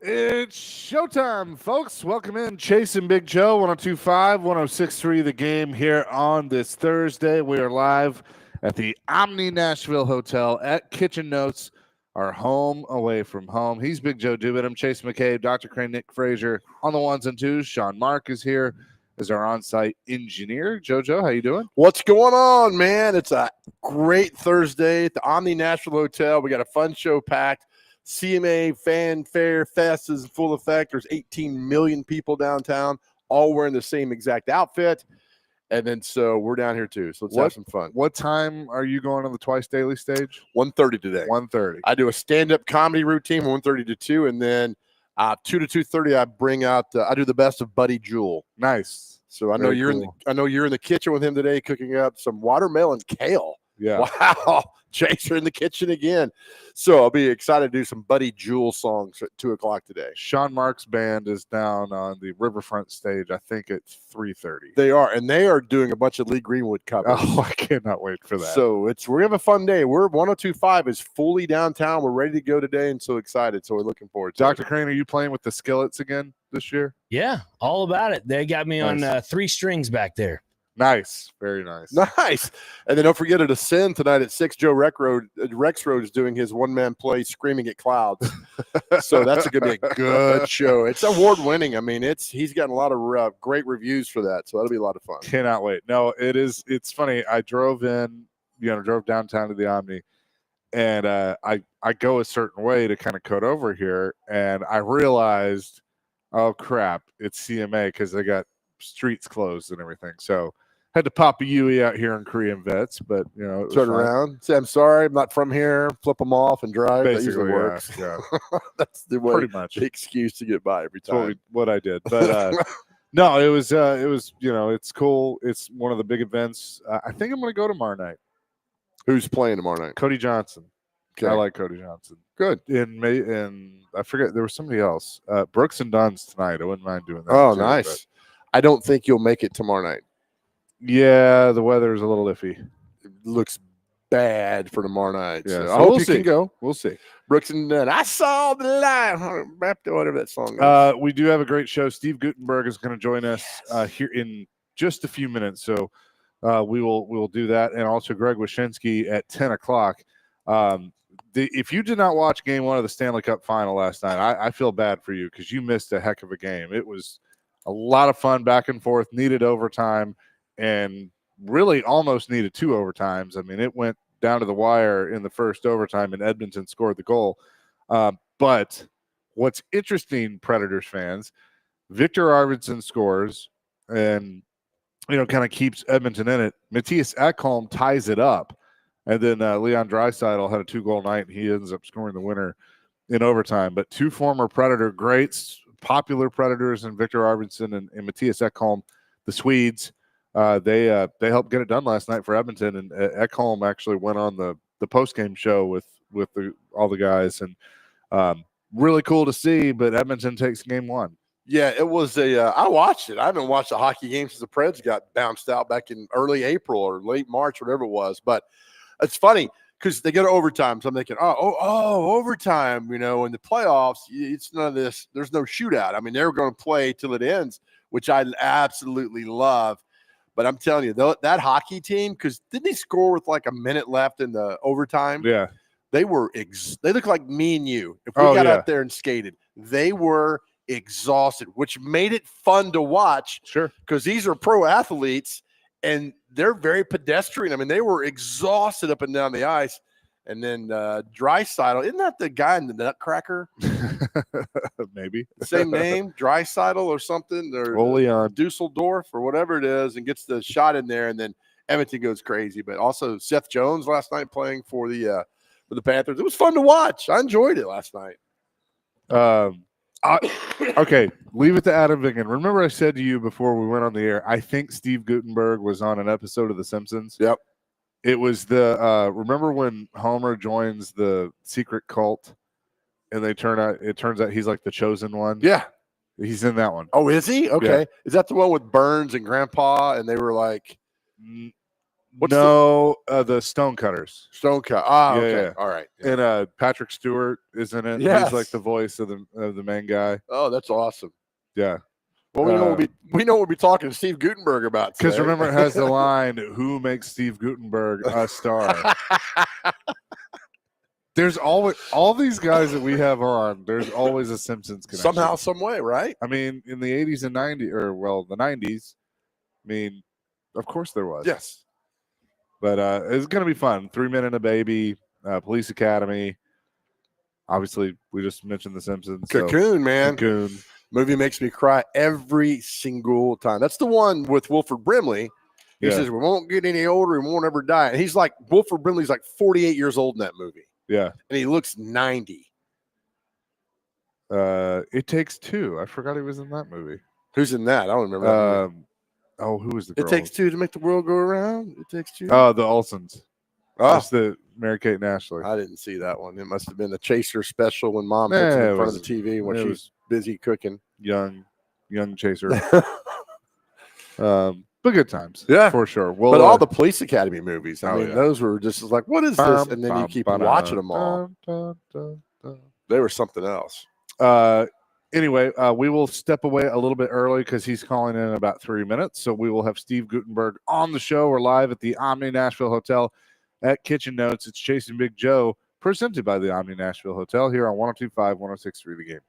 It's showtime, folks. Welcome in. Chase and Big Joe, 1025, 1063, the game here on this Thursday. We are live at the Omni Nashville Hotel at Kitchen Notes, our home away from home. He's Big Joe Dubin. I'm Chase McCabe, Dr. Crane, Nick Frazier on the ones and twos. Sean Mark is here as our on-site engineer. JoJo, how you doing? What's going on, man? It's a great Thursday at the Omni Nashville Hotel. We got a fun show packed. CMA Fanfare Fest is in full effect. There's 18 million people downtown, all wearing the same exact outfit. And then so we're down here too. So let's have some fun. What time are you going on the Twice Daily stage? 1:30 today. 1:30. I do a stand-up comedy routine from 1:30 to 2, and then 2 to 2:30 I bring out I do the best of Buddy Jewel. Nice. So I know you're in the kitchen with him today cooking up some watermelon kale. Yeah. Wow. Chase are in the kitchen again. So I'll be excited to do some Buddy Jewel songs at 2 o'clock today. Weshynski Mark's band is down on the Riverfront stage, I think at 3:30. They are, and they are doing a bunch of Lee Greenwood covers. Oh, I cannot wait for that. So we're gonna have a fun day. We're 1025 is fully downtown. We're ready to go today and so excited. So we're looking forward to Dr. it. Crane, are you playing with the Skillets again this year? Yeah, all about it. They got me on 3 strings back there. Nice. Very nice. Nice. And then don't forget at Ascend tonight at 6, Joe Rexroad is doing his one-man play, Screaming at Clouds. So that's going to be a good show. It's award-winning. I mean, he's gotten a lot of great reviews for that, so that'll be a lot of fun. Cannot wait. No, it's funny. I drove downtown to the Omni, and I go a certain way to kind of cut over here, and I realized, oh, crap, it's CMA because they got streets closed and everything. So had to pop a Yui out here in Korean Vets, but turn around, say I'm sorry, I'm not from here, flip them off and drive. Basically, that usually works. Yeah. That's the way, pretty much the excuse to get by every time. Totally what I did, but no, it was it's cool. It's one of the big events. I think I'm going to go tomorrow night. Who's playing tomorrow night? Cody Johnson. Okay. I like Cody Johnson. Good. In I forget, there was somebody else. Brooks and Dunn's tonight. I wouldn't mind doing that. Oh, too, nice. but I don't think you'll make it tomorrow night. yeah, the weather is a little iffy. It looks bad for tomorrow night. Yeah, So so I hope we'll you see. can go. We'll see. Brooks and Dunn. I saw the light. Whatever that song is. We do have a great show. Steve Guttenberg is going to join us here in just a few minutes. So we will do that. And also Greg Wyshynski at 10 o'clock. If you did not watch game 1 of the Stanley Cup final last night, I feel bad for you because you missed a heck of a game. It was a lot of fun back and forth, needed overtime, and really almost needed 2 overtimes. I mean, it went down to the wire in the first overtime, and Edmonton scored the goal. But what's interesting, Predators fans, Victor Arvidsson scores and, kind of keeps Edmonton in it. Matthias Ekholm ties it up. And then Leon Draisaitl had a 2-goal night, and he ends up scoring the winner in overtime. But 2 former Predator greats, popular Predators, and Victor Arvidsson and Matthias Ekholm, the Swedes, they helped get it done last night for Edmonton. And Ekholm actually went on the post-game show with all the guys. And really cool to see, but Edmonton takes game 1. Yeah, it was I watched it. I haven't watched a hockey game since the Preds got bounced out back in early April or late March, whatever it was. But it's funny because they go to overtime. So I'm thinking, overtime, in the playoffs, it's none of this. There's no shootout. I mean, they're going to play till it ends, which I absolutely love. But I'm telling you, that hockey team, because didn't they score with like a minute left in the overtime? Yeah. They look like me and you. If we got out there and skated, they were exhausted, which made it fun to watch. Sure. Because these are pro athletes. And they're very pedestrian. I mean, they were exhausted up and down the ice. And then Draisaitl, isn't that the guy in the Nutcracker? Maybe. Same name, Draisaitl or something, or Leon Dusseldorf or whatever it is, and gets the shot in there. And then Edmonton goes crazy. But also Seth Jones last night playing for the Panthers. It was fun to watch. I enjoyed it last night. Okay, leave it to Adam Vingan. Remember I said to you before we went on the air, I think Steve Guttenberg was on an episode of The Simpsons. Yep. It was remember when Homer joins the secret cult and it turns out he's like the chosen one? Yeah. He's in that one. Oh, is he? Okay. Yeah. Is that the one with Burns and Grandpa? And they were like, What's no, the Stonecutters. Stonecut? Ah, Yeah, okay. yeah. All right. Yeah. And Patrick Stewart is in it. Yes. He's like the voice of the main guy. Oh, that's awesome. Yeah. Well, we know we'll be talking to Steve Guttenberg about Because today. remember, it has the line, "Who makes Steve Guttenberg a star?" There's always all these guys that we have on. There's always a Simpsons connection. Somehow, some way, right? I mean, in the 80s and 90s, or well, the 90s. I mean, of course there was. Yes. But it's going to be fun. 3 Men and a Baby, Police Academy. Obviously, we just mentioned The Simpsons. Cocoon, man. Cocoon. Movie makes me cry every single time. That's the one with Wilford Brimley. He says, "We won't get any older. We won't ever die." And he's like, Wilford Brimley's like 48 years old in that movie. Yeah. And he looks 90. It Takes Two. I forgot he was in that movie. Who's in that? I don't remember that movie. Who was the girl? It Takes Two to Make the World Go Around. It Takes Two. Oh, the Olsons. Oh, That's the Mary-Kate and Ashley. I didn't see that one. It must have been the Chaser special when Mom Yeah, puts it in it front of was- the TV when it she's was- busy cooking. Young Chaser. But good times. Yeah. For sure. Well, But all the Police Academy movies, I oh, mean, yeah. those were just like, what is this? And then you keep watching them all. They were something else. Anyway, we will step away a little bit early because he's calling in about 3 minutes. So we will have Steve Guttenberg on the show. We're live at the Omni Nashville Hotel at Kitchen Notes. It's Chasing Big Joe, presented by the Omni Nashville Hotel here on 102.5, 106.3 The Game.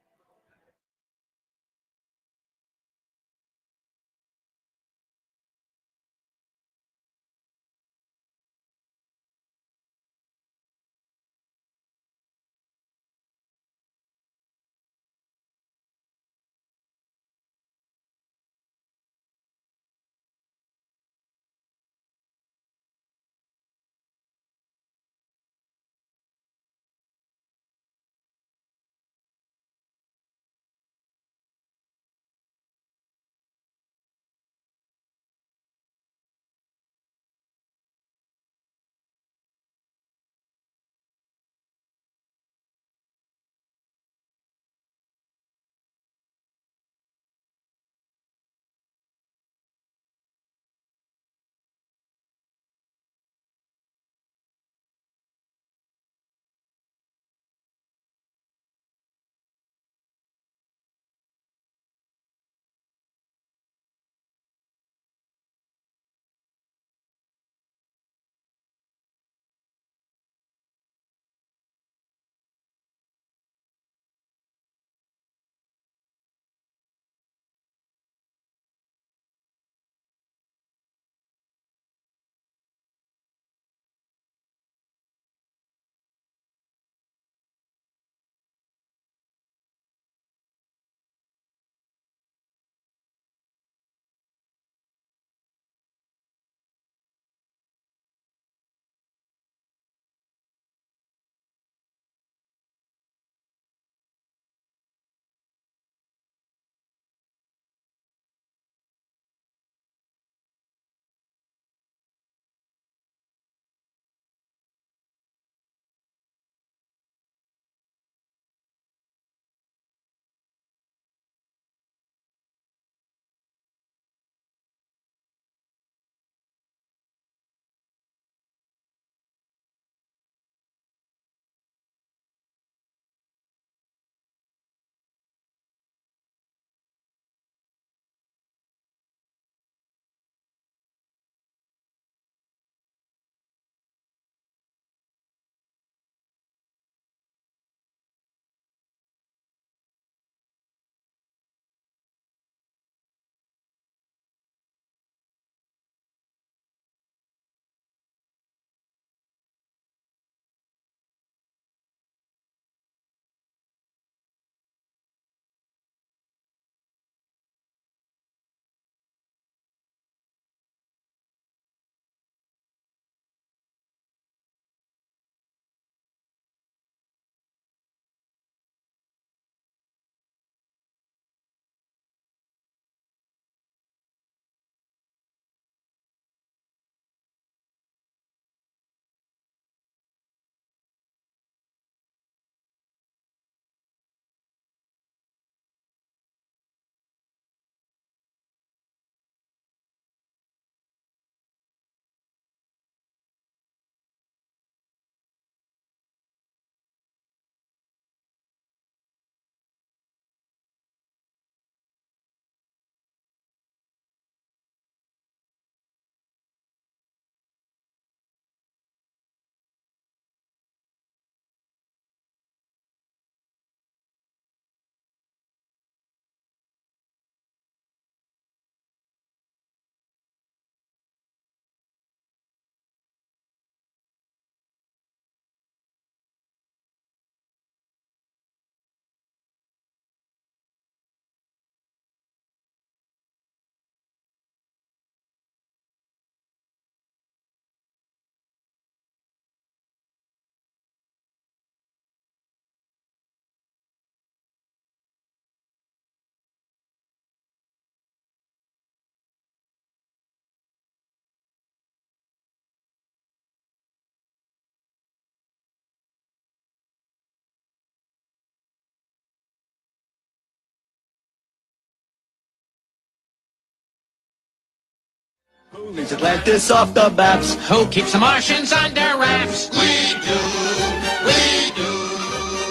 Leads Atlantis off the maps. Who keeps the Martians under wraps? We do.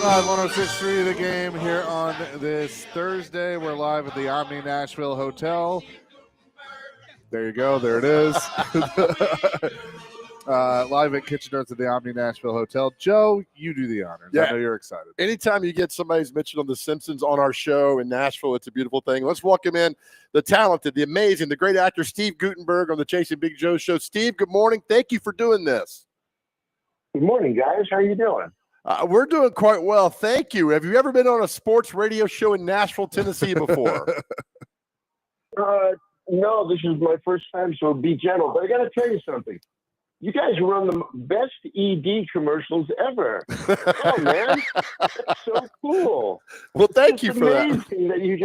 106.3 The Game here on this Thursday. We're live at the Omni Nashville Hotel. There you go. There it is. Live at Kitchen Notes at the Omni Nashville Hotel. Joe, you do the honors. Yeah. I know you're excited. Anytime you get somebody who's mentioned on The Simpsons on our show in Nashville, it's a beautiful thing. Let's welcome in the talented, the amazing, the great actor Steve Guttenberg on the Chasing Big Joe show. Steve, good morning. Thank you for doing this. Good morning, guys. How are you doing? We're doing quite well. Thank you. Have you ever been on a sports radio show in Nashville, Tennessee before? No, this is my first time, so be gentle. But I got to tell you something. You guys run the best ED commercials ever. Oh, man. That's so cool. Well, thank you for that. It's amazing that you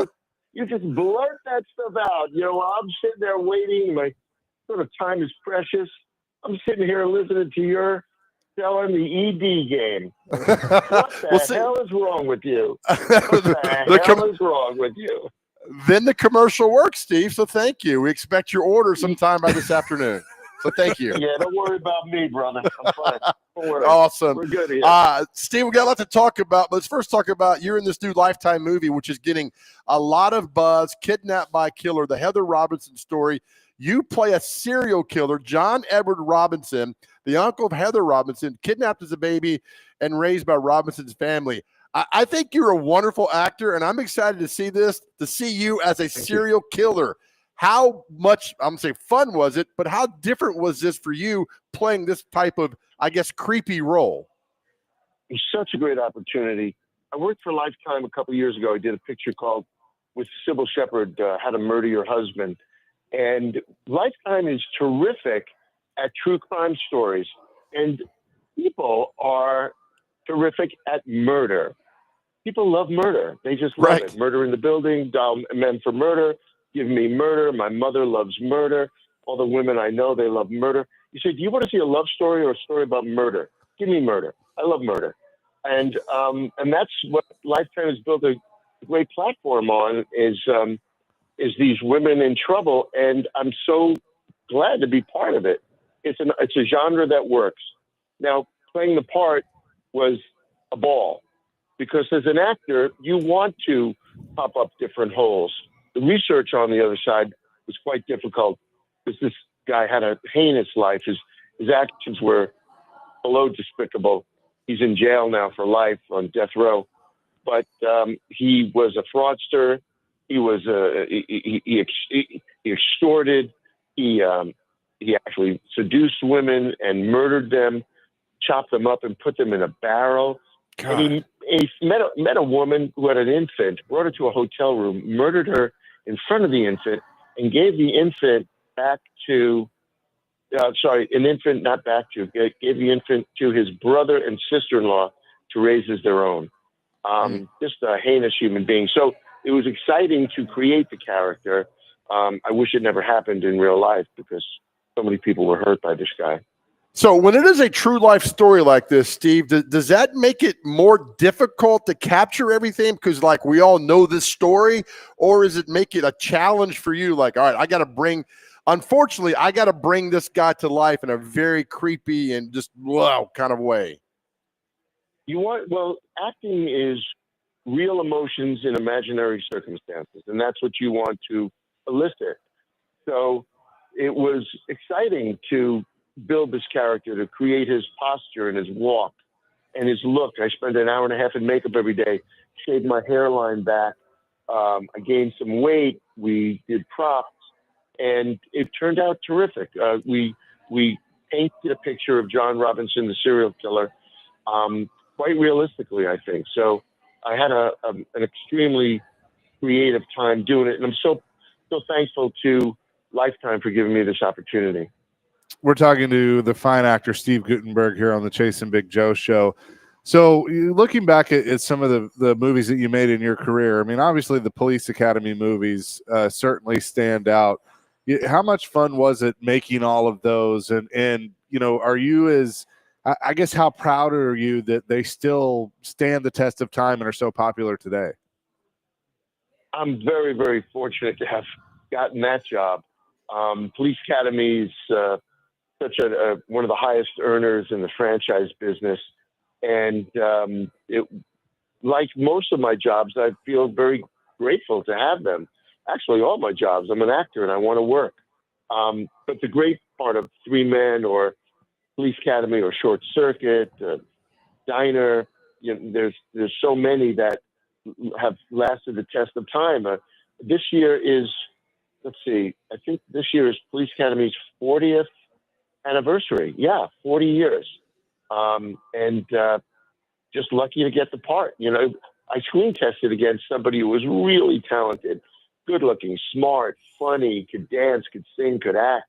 just blurt that stuff out. You know, while I'm sitting there waiting, my sort of time is precious. I'm sitting here listening to your selling the ED game. What the hell is wrong with you? What the hell is wrong with you? Then the commercial works, Steve, so thank you. We expect your order sometime by this afternoon. So thank you. Yeah, don't worry about me, brother. I'm fine. Don't worry. Awesome. We're good here. Steve, we got a lot to talk about. But let's first talk about you're in this new Lifetime movie, which is getting a lot of buzz, Kidnapped by Killer, the Heather Robinson story. You play a serial killer, John Edward Robinson, the uncle of Heather Robinson, kidnapped as a baby and raised by Robinson's family. I think you're a wonderful actor, and I'm excited to see you as a serial killer. How much, I'm going to say fun was it, but how different was this for you playing this type of, I guess, creepy role? It's such a great opportunity. I worked for Lifetime a couple of years ago. I did a picture called with Sybil Shepherd, How to Murder Your Husband. And Lifetime is terrific at true crime stories. And people are terrific at murder. People love murder. They just love it. Murder in the Building, Dial Men for Murder, Give Me Murder. My mother loves murder. All the women I know, they love murder. You say, do you want to see a love story or a story about murder? Give me murder. I love murder. And that's what Lifetime has built a great platform on is these women in trouble. And I'm so glad to be part of it. It's a genre that works. Now, playing the part was a ball because as an actor, you want to pop up different holes. The research on the other side was quite difficult because this guy had a heinous life. His actions were below despicable. He's in jail now for life on death row. But he was a fraudster. He was he extorted. He actually seduced women and murdered them, chopped them up and put them in a barrel. God. And he met a woman who had an infant, brought her to a hotel room, murdered her in front of the infant, and gave the infant back to, gave the infant to his brother and sister-in-law to raise as their own. Just a heinous human being. So it was exciting to create the character. I wish it never happened in real life because so many people were hurt by this guy. So when it is a true life story like this, Steve, does that make it more difficult to capture everything because like we all know this story, or is it make it a challenge for you? Like, all right, I got to bring this guy to life in a very creepy and just wow kind of way. Acting is real emotions in imaginary circumstances, and that's what you want to elicit. So it was exciting to build this character, to create his posture and his walk and his look. I spent an hour and a half in makeup every day, shaved my hairline back. I gained some weight. We did props, and it turned out terrific. We painted a picture of John Robinson, the serial killer, quite realistically, I think. So I had an extremely creative time doing it, and I'm so thankful to Lifetime for giving me this opportunity. We're talking to the fine actor Steve Guttenberg here on the Chasing Big Joe show. So looking back at some of the movies that you made in your career, I mean, obviously the Police Academy movies certainly stand out. How much fun was it making all of those? And you know, are you I guess how proud are you that they still stand the test of time and are so popular today? I'm very, very fortunate to have gotten that job. Police Academy's such one of the highest earners in the franchise business. And like most of my jobs, I feel very grateful to have them. Actually, all my jobs. I'm an actor and I want to work. But the great part of Three Men or Police Academy or Short Circuit, Diner, there's so many that have lasted the test of time. This year is, let's see, I think this year is Police Academy's 40th anniversary. Yeah, 40 years. And just lucky to get the part. I screen tested against somebody who was really talented, good looking, smart, funny, could dance, could sing, could act.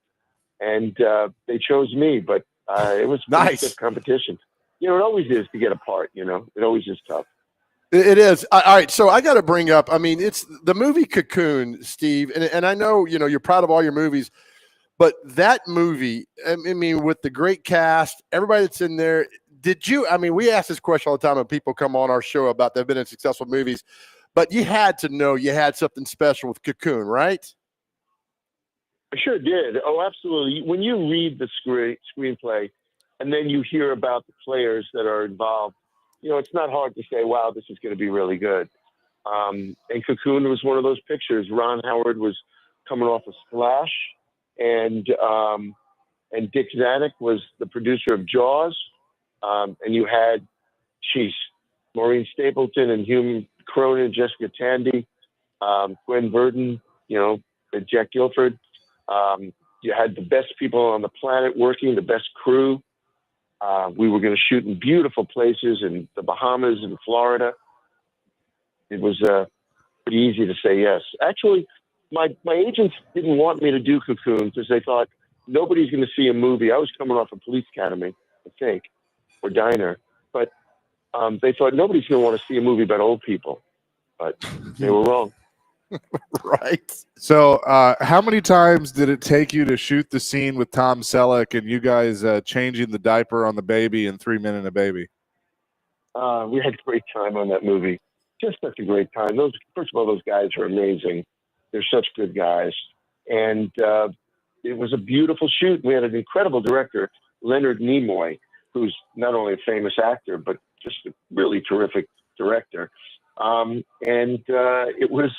And they chose me, but it was pretty stiff competition. It always is to get a part, it always is tough. It is. All right. So I got to bring up, it's the movie Cocoon, Steve. And I know, you're proud of all your movies, but that movie, with the great cast, everybody that's in there, we ask this question all the time when people come on our show about they've been in successful movies, but you had to know you had something special with Cocoon, right? I sure did. Oh, absolutely. When you read the screenplay and then you hear about the players that are involved, it's not hard to say, wow, this is going to be really good. And Cocoon was one of those pictures. Ron Howard was coming off of Splash, and Dick Zanuck was the producer of Jaws. And you had, Maureen Stapleton and Hugh Cronin, Jessica Tandy, Gwen Verdon, Jack Guilford. You had the best people on the planet working, the best crew. We were going to shoot in beautiful places in the Bahamas and Florida. It was pretty easy to say yes. Actually, my agents didn't want me to do Cocoon because they thought nobody's going to see a movie. I was coming off of Police Academy, I think, or Diner. But they thought nobody's going to want to see a movie about old people. But they were wrong. Right. So how many times did it take you to shoot the scene with Tom Selleck and you guys changing the diaper on the baby in 3 Men and a Baby? We had a great time on that movie. Just such a great time. First of all, those guys are amazing. They're such good guys. And it was a beautiful shoot. We had an incredible director, Leonard Nimoy, who's not only a famous actor, but just a really terrific director. And it was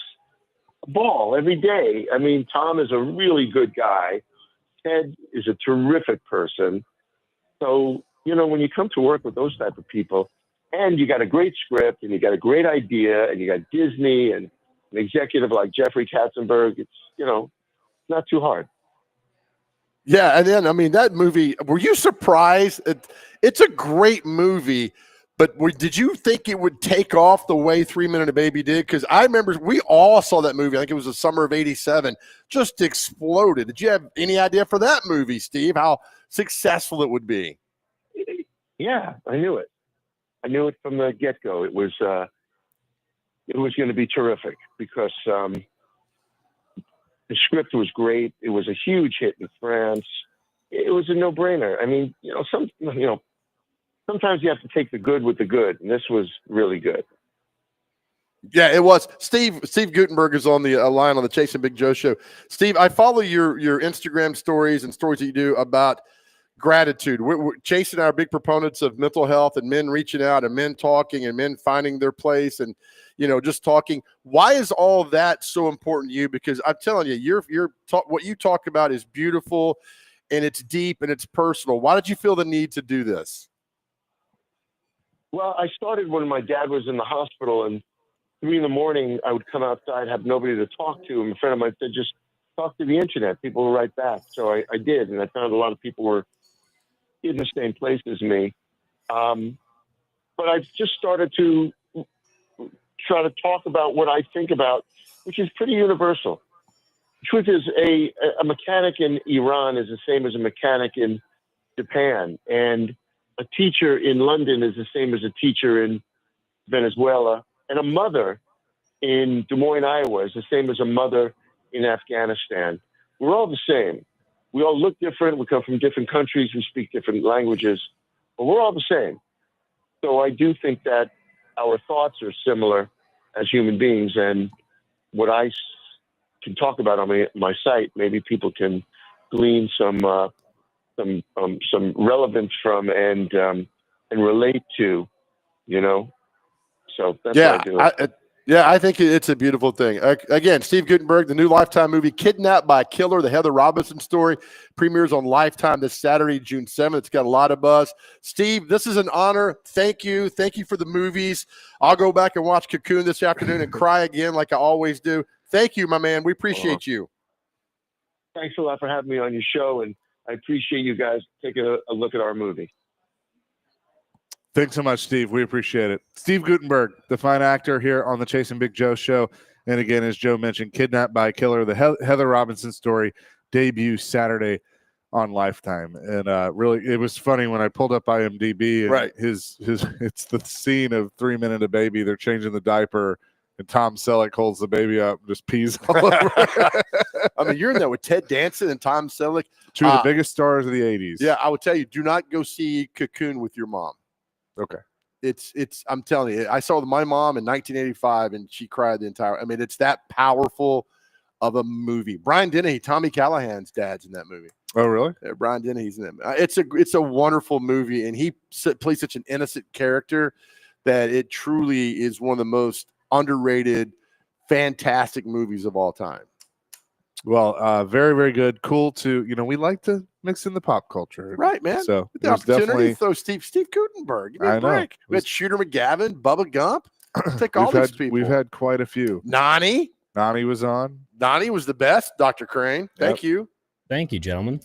a ball every day. Tom is a really good guy. Ted is a terrific person. So, when you come to work with those type of people and you got a great script and you got a great idea and you got Disney and an executive like Jeffrey Katzenberg, it's, not too hard. Yeah. And then, that movie, were you surprised? It's a great movie. But did you think it would take off the way 3 Men and a Baby did? Because I remember we all saw that movie. I think it was the summer of '87. Just exploded. Did you have any idea for that movie, Steve, how successful it would be? Yeah, I knew it. I knew it from the get-go. It was going to be terrific because the script was great. It was a huge hit in France. It was a no-brainer. Sometimes you have to take the good with the good, and this was really good. Yeah, it was. Steve Guttenberg is on the line on the Chasing Big Joe show. Steve, I follow your Instagram stories and stories that you do about gratitude. Chase and I are big proponents of mental health and men reaching out and men talking and men finding their place and, just talking. Why is all that so important to you? Because I'm telling you, what you talk about is beautiful and it's deep and it's personal. Why did you feel the need to do this? Well, I started when my dad was in the hospital, and 3 a.m, I would come outside, have nobody to talk to. And a friend of mine said, just talk to the internet. People will write back. So I did, and I found a lot of people were in the same place as me. But I've just started to try to talk about what I think about, which is pretty universal. The truth is, a mechanic in Iran is the same as a mechanic in Japan, and a teacher in London is the same as a teacher in Venezuela, and a mother in Des Moines, Iowa is the same as a mother in Afghanistan. We're all the same. We all look different. We come from different countries. We speak different languages, but we're all the same. So I do think that our thoughts are similar as human beings, and what I can talk about on my site, maybe people can glean some relevance from and relate to, you know. So that's what I do. I think it's a beautiful thing. Again, Steve Guttenberg, the new Lifetime movie, Kidnapped by a Killer, the Heather Robinson story, premieres on Lifetime this Saturday, June 7th. It's got a lot of buzz. Steve, this is an honor. Thank you. Thank you for the movies. I'll go back and watch Cocoon this afternoon and cry again like I always do. Thank you, my man. We appreciate you. Thanks a lot for having me on your show, and I appreciate you guys taking a look at our movie. Thanks so much, Steve. We appreciate it. Steve Guttenberg, the fine actor here on the Chasing Big Joe show. And again, as Joe mentioned, Kidnapped by a Killer, the Heather Robinson story, debuts Saturday on Lifetime. And really, it was funny when I pulled up IMDb and right. his it's the scene of 3 Men and a Baby. They're changing the diaper, and Tom Selleck holds the baby up and just pees all over. I mean, you're in there with Ted Danson and Tom Selleck. Two of the biggest stars of the 80s. Yeah, I would tell you, do not go see Cocoon with your mom. Okay. It's I'm telling you, I saw my mom in 1985 and she cried the entire. I mean, it's that powerful of a movie. Brian Dennehy, Tommy Callahan's dad's in that movie. Oh, really? Yeah, Brian Dennehy's in it. It's a wonderful movie, and he plays such an innocent character that it truly is one of the most underrated, fantastic movies of all time. Well, very, very good. Cool to, we like to mix in the pop culture. Right, man. So the opportunity to throw Steve Guttenberg. Give me a break. We had Shooter McGavin, Bubba Gump. Take all these people. We've had quite a few. Nani was on. Nani was the best, Dr. Crane. Thank you. Thank you, gentlemen.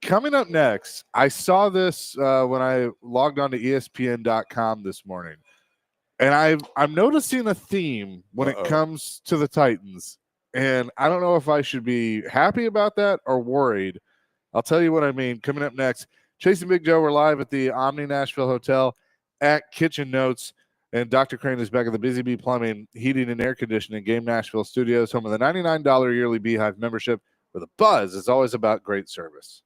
Coming up next, I saw this when I logged on to ESPN.com this morning. And I'm noticing a theme when it comes to the Titans. And I don't know if I should be happy about that or worried. I'll tell you what I mean. Coming up next, Chasing Big Joe, we're live at the Omni Nashville Hotel at Kitchen Notes. And Dr. Crane is back at the Busy Bee Plumbing, Heating, and Air Conditioning Game Nashville Studios, home of the $99 yearly Beehive membership, where the buzz is always about great service.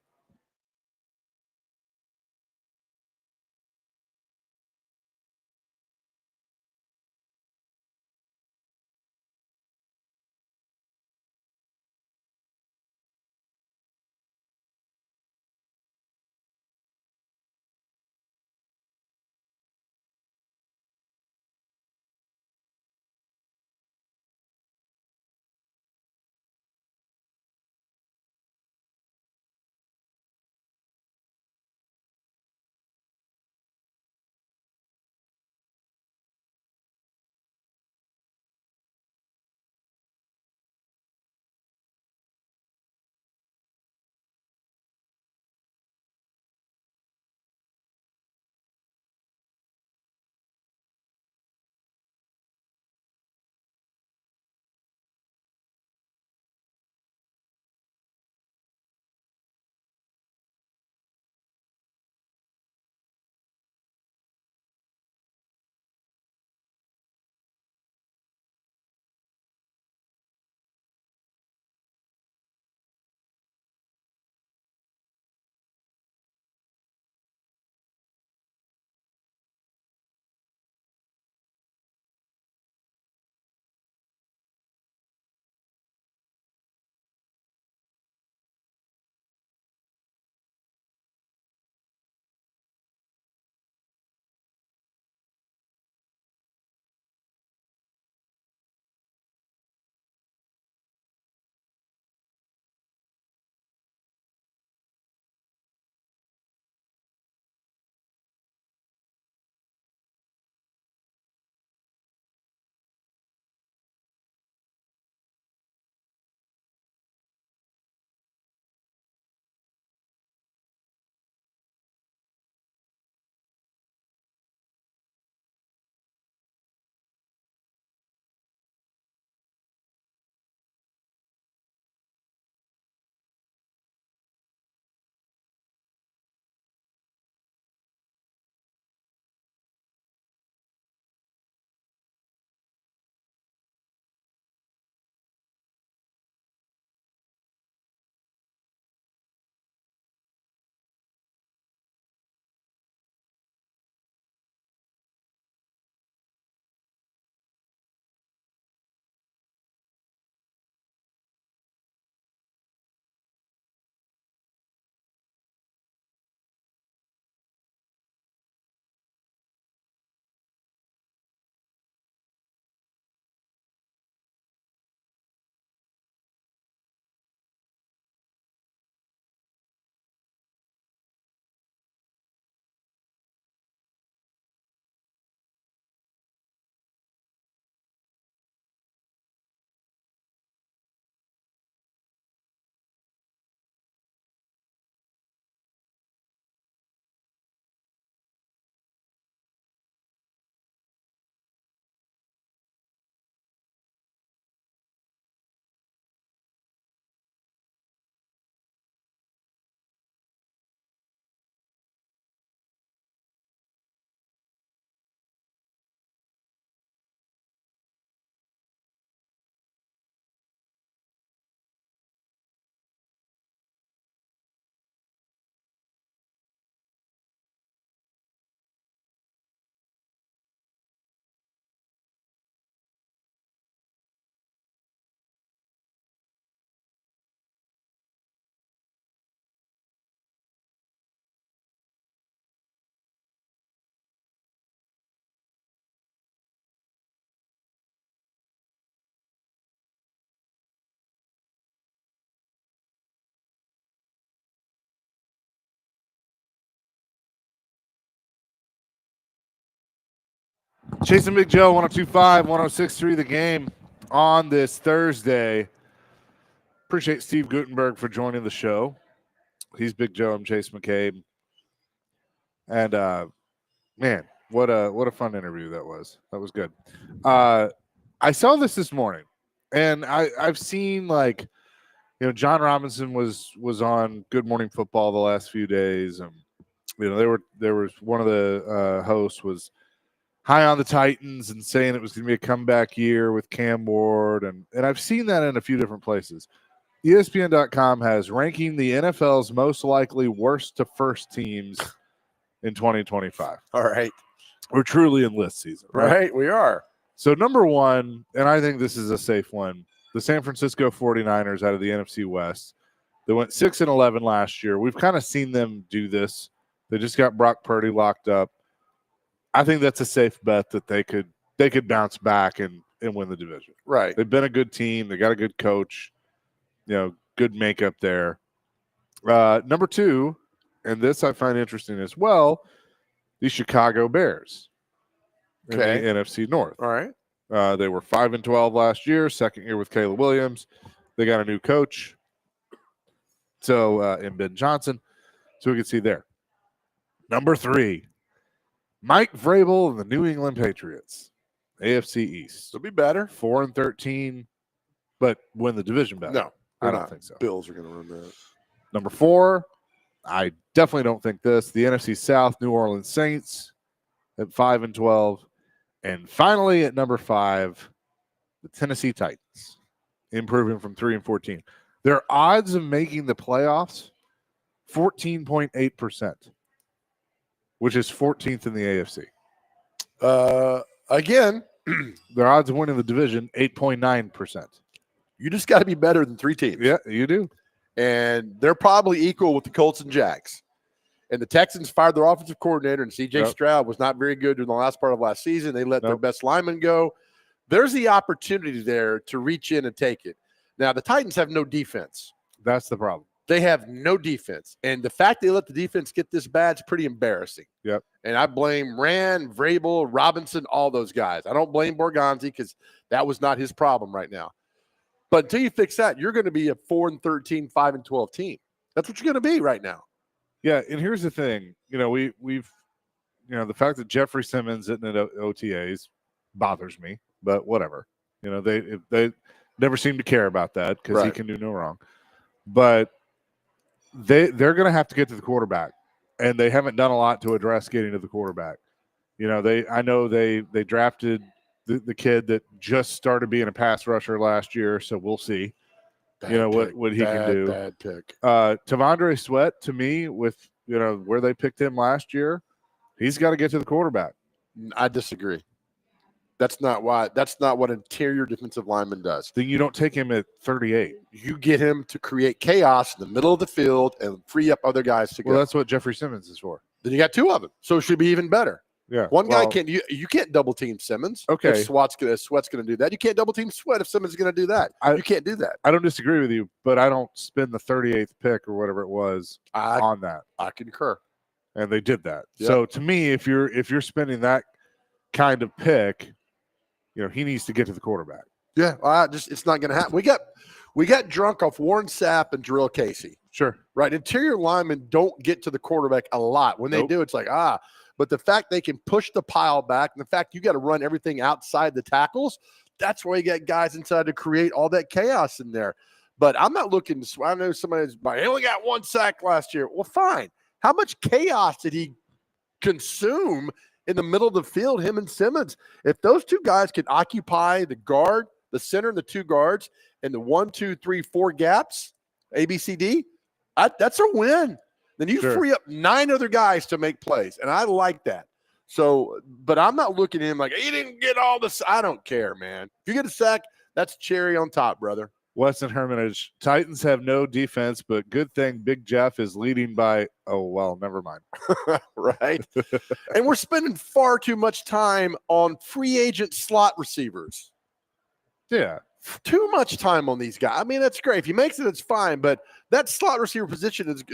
Chasing Big Joe, 102.5, 106.3 The Game on this Thursday. Appreciate Steve Guttenberg for joining the show. He's Big Joe. I'm Chase McCabe. And man, what a fun interview that was. That was good. I saw this morning, and I've seen John Robinson was on Good Morning Football the last few days, and there was one of the hosts was high on the Titans and saying it was going to be a comeback year with Cam Ward, and I've seen that in a few different places. ESPN.com has ranking the NFL's most likely worst to first teams in 2025. All right. We're truly in list season, Right, we are. So number one, and I think this is a safe one, the San Francisco 49ers out of the NFC West. They went 6-11 last year. We've kind of seen them do this. They just got Brock Purdy locked up. I think that's a safe bet that they could bounce back and win the division. Right. They've been a good team. They got a good coach, good makeup there. Number two, and this I find interesting as well, the Chicago Bears in the NFC North. All right. They were 5-12 last year, second year with Caleb Williams. They got a new coach, in Ben Johnson. So we can see there. Number three, Mike Vrabel and the New England Patriots, AFC East. They'll be better. 4-13, but win the division better. No, I don't think so. Bills are going to run that. Number four, I definitely don't think this. The NFC South, New Orleans Saints at 5-12. And finally, at number 5, the Tennessee Titans, improving from 3-14. Their odds of making the playoffs, 14.8%, which is 14th in the AFC. Again, their odds of winning the division, 8.9%. You just got to be better than 3 teams. Yeah, you do. And they're probably equal with the Colts and Jags. And the Texans fired their offensive coordinator, and C.J. Stroud was not very good during the last part of last season. They let their best lineman go. There's the opportunity there to reach in and take it. Now, the Titans have no defense. That's the problem. They have no defense. And the fact they let the defense get this bad is pretty embarrassing. Yep. And I blame Rand, Vrabel, Robinson, all those guys. I don't blame Borgonzi because that was not his problem right now. But until you fix that, you're going to be a 4-13, 5-12 team. That's what you're going to be right now. Yeah, and here's the thing. We've the fact that Jeffrey Simmons isn't at OTAs bothers me, but whatever. They never seem to care about that because he can do no wrong. But they're going to have to get to the quarterback, and they haven't done a lot to address getting to the quarterback. I know they drafted the kid that just started being a pass rusher last year, so we'll see. What he can do. Bad pick. Tavondre Sweat, to me, with where they picked him last year, he's got to get to the quarterback. I disagree. That's not what interior defensive lineman does. Then you don't take him at 38. You get him to create chaos in the middle of the field and free up other guys to go. Well, that's what Jeffrey Simmons is for. Then you got 2 of them, so it should be even better. Yeah, one guy can't. You can't double team Simmons. Okay, if Sweat's going to do that. You can't double team Sweat if Simmons is going to do that. You can't do that. I don't disagree with you, but I don't spend the 38th pick or whatever it was on that. I concur, and they did that. Yep. So to me, if you're spending that kind of pick, he needs to get to the quarterback. Yeah, it's not going to happen. We got drunk off Warren Sapp and Jarrell Casey. Sure, right. Interior linemen don't get to the quarterback a lot. When they do, it's like But the fact they can push the pile back, and the fact you got to run everything outside the tackles, that's why you get guys inside to create all that chaos in there. But I'm not looking – I know somebody's – he only got 1 sack last year. Well, fine. How much chaos did he consume in the middle of the field, him and Simmons? If those 2 guys can occupy the guard, the center, and the 2 guards, and the 1, 2, 3, 4 gaps, A, B, C, D, that's a win. Then you free up 9 other guys to make plays, and I like that. So, but I'm not looking at him like, he didn't get all this. I don't care, man. If you get a sack, that's cherry on top, brother. Weston Hermitage, Titans have no defense, but good thing Big Jeff is leading by, never mind. Right? And we're spending far too much time on free agent slot receivers. Yeah. Too much time on these guys. I mean, that's great. If he makes it, it's fine, but that slot receiver position is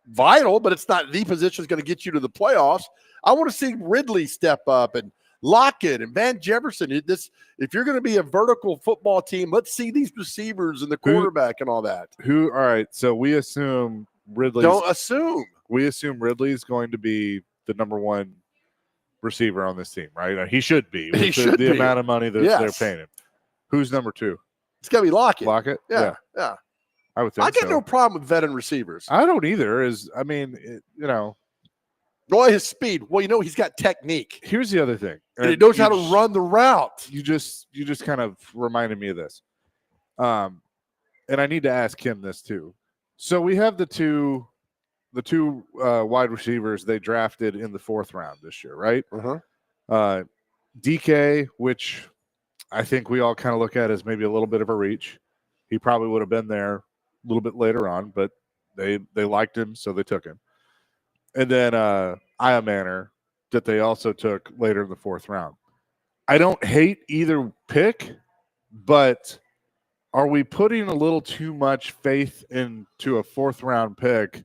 vital, but it's not the position that's going to get you to the playoffs. I want to see Ridley step up and Lockett and Van Jefferson. If you're going to be a vertical football team, let's see these receivers and the quarterback and all that. All right. So we assume Ridley's. Don't assume. We assume Ridley's going to be the number one receiver on this team, right? He should be. He should the be. amount of money that they're paying him. Who's number 2? It's got to be Lockett. Lockett? Yeah. I would think I got no problem with veteran receivers. I don't either. Well, his speed. Well, he's got technique. Here's the other thing. And he knows how to run the route. You just kind of reminded me of this. And I need to ask him this too. So we have the two wide receivers they drafted in the 4th round this year, right? DK, which I think we all kind of look at as maybe a little bit of a reach. He probably would have been there a little bit later on, but they liked him, so they took him. And then Manor that they also took later in the 4th round. I don't hate either pick, but are we putting a little too much faith into a 4th round pick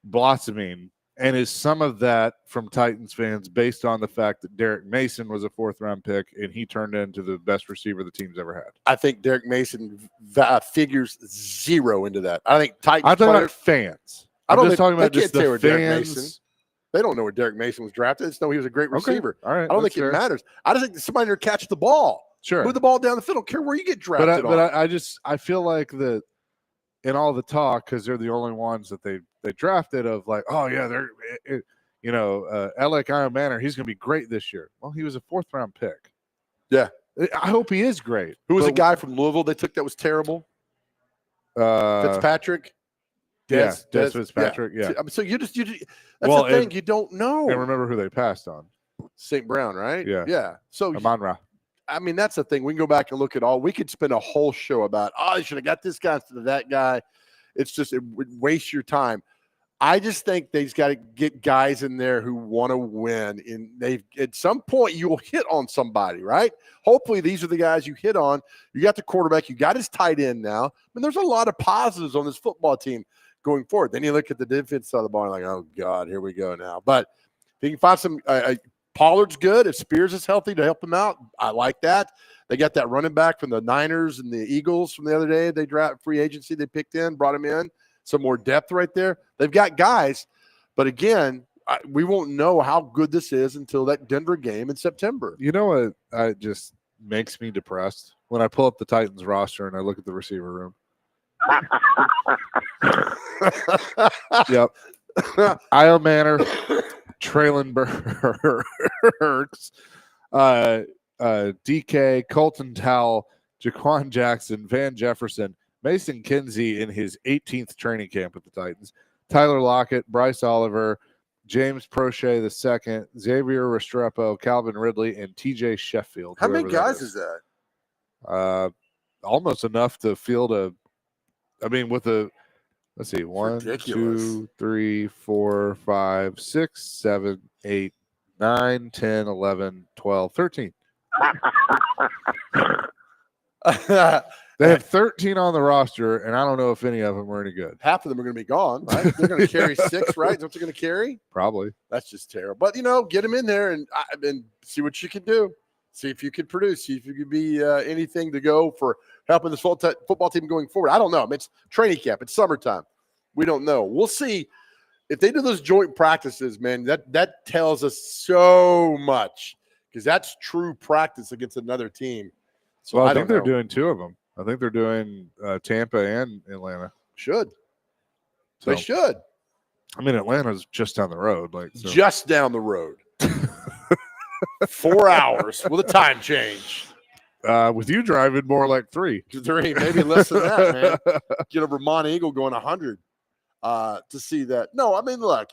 blossoming? And is some of that from Titans fans based on the fact that Derek Mason was a 4th round pick and he turned into the best receiver the team's ever had? I think Derek Mason figures 0 into that. I think Titans. I'm talking about fans. I'm just talking about just the fans. They don't know where Derek Mason was drafted. They just know he was a great receiver. All right. I don't think it matters. I just think somebody there catch the ball. Sure. Move the ball down the field. I don't care where you get drafted. I feel like that in all the talk, because they're the only ones that they drafted of like, oh yeah, Alec Manor, he's going to be great this year. Well, he was a 4th round pick. Yeah. I hope he is great. Who was a guy from Louisville they took that was terrible? Fitzpatrick. Des Fitzpatrick. Yeah. So you that's the thing. You don't know. And remember who they passed on? St. Brown, right? Yeah. Yeah. So Amon-Ra. I mean, that's the thing. We can go back and look at all. We could spend a whole show about, I should have got this guy instead of that guy. It's just, it would waste your time. I just think they've got to get guys in there who want to win. And at some point you'll hit on somebody, right? Hopefully these are the guys you hit on. You got the quarterback. You got his tight end now. I mean, there's a lot of positives on this football team going forward. Then you look at the defense side of the ball and like, oh God, here we go now. But if you can find some Pollard's good. If Spears is healthy to help him out, I like that. They got that running back from the Niners and the Eagles from the other day. They draft free agency. They picked in, brought him in. Some more depth right there. They've got guys. But again, we won't know how good this is until that Denver game in September. You know what just makes me depressed? When I pull up the Titans roster and I look at the receiver room. Yep. Io Manor, Traylon Burks, DK, Colton Towle, Jaquan Jackson, Van Jefferson, Mason Kinsey in his 18th training camp with the Titans, Tyler Lockett, Bryce Oliver, James Prochet II, Xavier Restrepo, Calvin Ridley, and TJ Sheffield. How many guys is that? Almost enough to field let's see, 1, 2, 3, 4, 5, 6, 7, 8, 9, 10, 11, 12, 13. They have 13 on the roster, and I don't know if any of them are any good. Half of them are going to be gone, right? They're going to carry 6, right? Is what they're going to carry? Probably. That's just terrible. But, get them in there and see what you can do. See if you can produce. See if you can be anything to go for helping this football team going forward. I don't know. I mean, it's training camp. It's summertime. We don't know. We'll see. If they do those joint practices, man, that tells us so much because that's true practice against another team. So I think they're doing 2 of them. I think they're doing Tampa and Atlanta. Should. They should. I mean, Atlanta's just down the road. Just down the road. 4 hours with a time change. With you driving more like 3. 3, maybe less than that, man. Get over Mont Eagle going 100 to see that. No, I mean, look,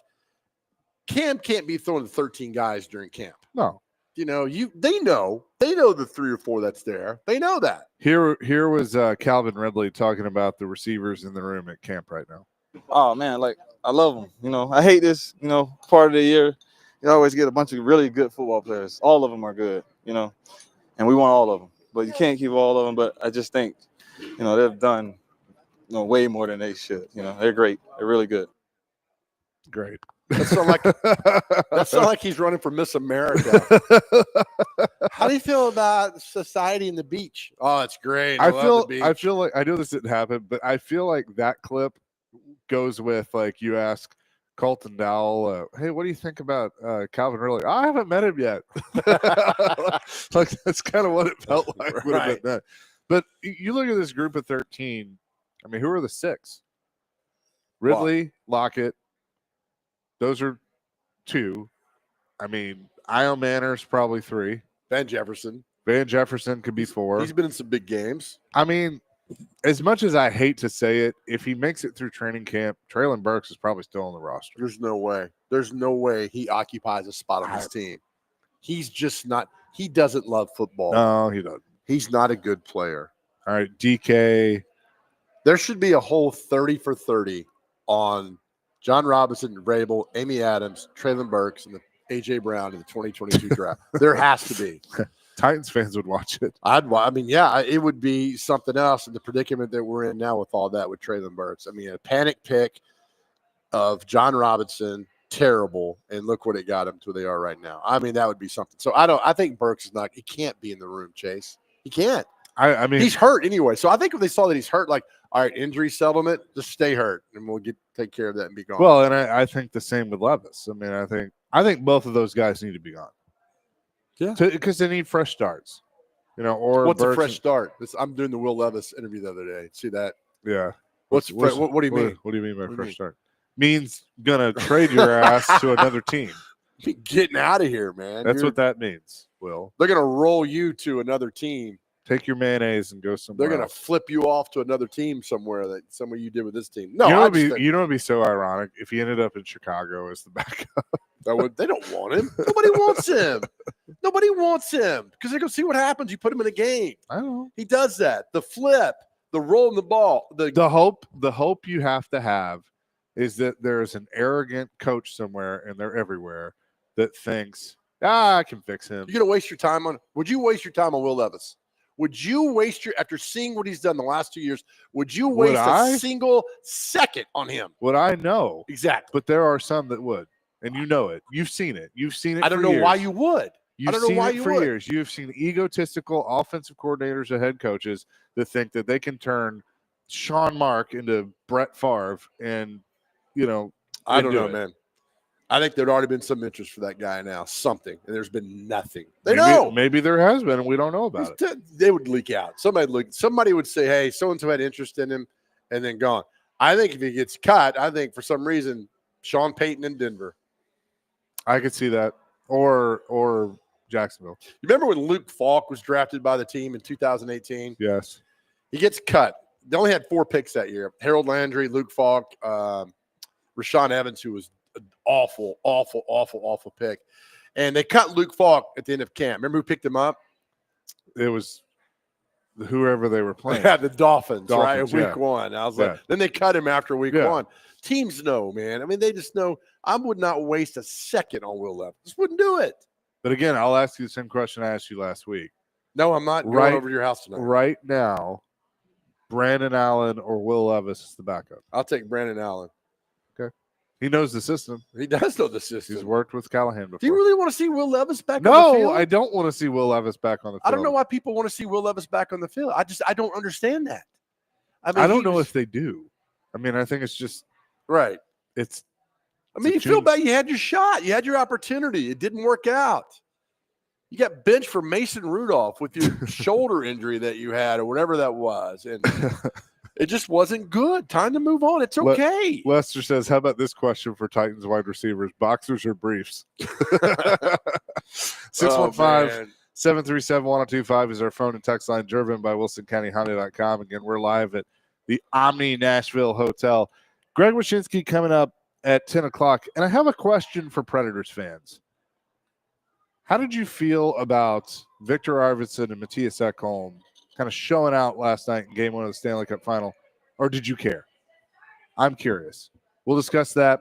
Cam can't be throwing 13 guys during camp. No. They know the 3 or 4 that's there. They know that. Here was Calvin Ridley talking about the receivers in the room at camp right now. Oh man, I love them. I hate this, part of the year. You always get a bunch of really good football players. All of them are good, and we want all of them. But you can't keep all of them. But I just think, they've done, way more than they should. They're great. They're really good. Great. That sound like he's running for Miss America. How do you feel about society and the beach? Oh, it's great. I love the beach. feel like I know this didn't happen, but I feel like that clip goes with like you ask Colton Dowell, hey, what do you think about Calvin Ridley? I haven't met him yet. Like that's kind of what it felt like would have been that. But you look at this group of 13. I mean, who are the 6? Ridley, Lockett. Those are 2. I mean, Io Manners probably 3. Van Jefferson. Van Jefferson could be 4. He's been in some big games. I mean, as much as I hate to say it, if he makes it through training camp, Traylon Burks is probably still on the roster. There's no way. There's no way he occupies a spot on his team. He's just not. He doesn't love football. No, he doesn't. He's not a good player. All right, DK. There should be a whole 30 for 30 on John Robinson, Rabel, Amy Adams, Traylon Burks, and the A.J. Brown in the 2022 draft. There has to be. Titans fans would watch it. It would be something else in the predicament that we're in now with all that with Traylon Burks. I mean, a panic pick of John Robinson, terrible, and look what it got him to where they are right now. I mean, that would be something. So I think Burks is not. He can't be in the room, Chase. He can't. I mean, he's hurt anyway. So I think if they saw that he's hurt, like, all right, injury settlement, just stay hurt, and we'll take care of that and be gone. Well, and I think the same with Levis. I mean, I think both of those guys need to be gone. Yeah, because they need fresh starts. Or what's Burks a fresh start? I'm doing the Will Levis interview the other day. See that? Yeah. What do you mean? What do you mean by fresh start? Means gonna trade your ass to another team. Getting out of here, man. That's what that means, Will. They're gonna roll you to another team. Take your mayonnaise and go somewhere. They're gonna flip you off to another team somewhere that somewhere you did with this team. No, you know it'd be so ironic if he ended up in Chicago as the backup. They don't want him. Nobody wants him. Nobody wants him because they're gonna see what happens. You put him in a game. I know. He does that. The flip, the rolling the ball, the hope you have to have is that there's an arrogant coach somewhere, and they're everywhere, that thinks, I can fix him. You're gonna waste your time on. Would you waste your time on Will Levis? Would you waste after seeing what he's done the last 2 years? Would you waste a single second on him? Would I know exactly? But there are some that would, and you know it. You've seen it. You've seen it. I don't know why you would. I don't know why you would. For years, you've seen egotistical offensive coordinators and head coaches that think that they can turn Sean Mark into Brett Favre, and I don't know, man. I think there'd already been some interest for that guy now, something, and there's been nothing. Maybe there has been, and we don't know about it. They would leak out. Somebody would say, "Hey, so and so had interest in him," and then gone. I think if he gets cut, I think for some reason Sean Payton in Denver. I could see that, or Jacksonville. You remember when Luke Falk was drafted by the team in 2018? Yes, he gets cut. They only had 4 picks that year: Harold Landry, Luke Falk, Rashawn Evans, who was an awful pick. And they cut Luke Falk at the end of camp. Remember who picked him up? It was whoever they were playing. Yeah, the Dolphins right? Week 1. I was like, then they cut him after week 1. Teams know, man. I mean, they just know. I would not waste a second on Will Levis. Just wouldn't do it. But again, I'll ask you the same question I asked you last week. No, I'm not going over to your house tonight. Right now, Brandon Allen or Will Levis is the backup. I'll take Brandon Allen. He knows the system. He does know the system. He's worked with Callahan before. Do you really want to see Will Levis back on the field? No, I don't want to see Will Levis back on the field. I don't know why people want to see Will Levis back on the field. I don't understand that. I don't know if they do. I mean, I think it's just right. You feel bad. You had your shot. You had your opportunity. It didn't work out. You got benched for Mason Rudolph with your shoulder injury that you had or whatever that was. And it just wasn't good. Time to move on. It's okay. Lester says, how about this question for Titans wide receivers? Boxers or briefs? 615-737-1025 is our phone and text line, driven by WilsonCountyHonda.com. Again, we're live at the Omni Nashville Hotel. Greg Wyshynski coming up at 10 o'clock. And I have a question for Predators fans. How did you feel about Victor Arvidsson and Matthias Ekholm kind of showing out last night in Game 1 of the Stanley Cup Final? Or did you care? I'm curious. We'll discuss that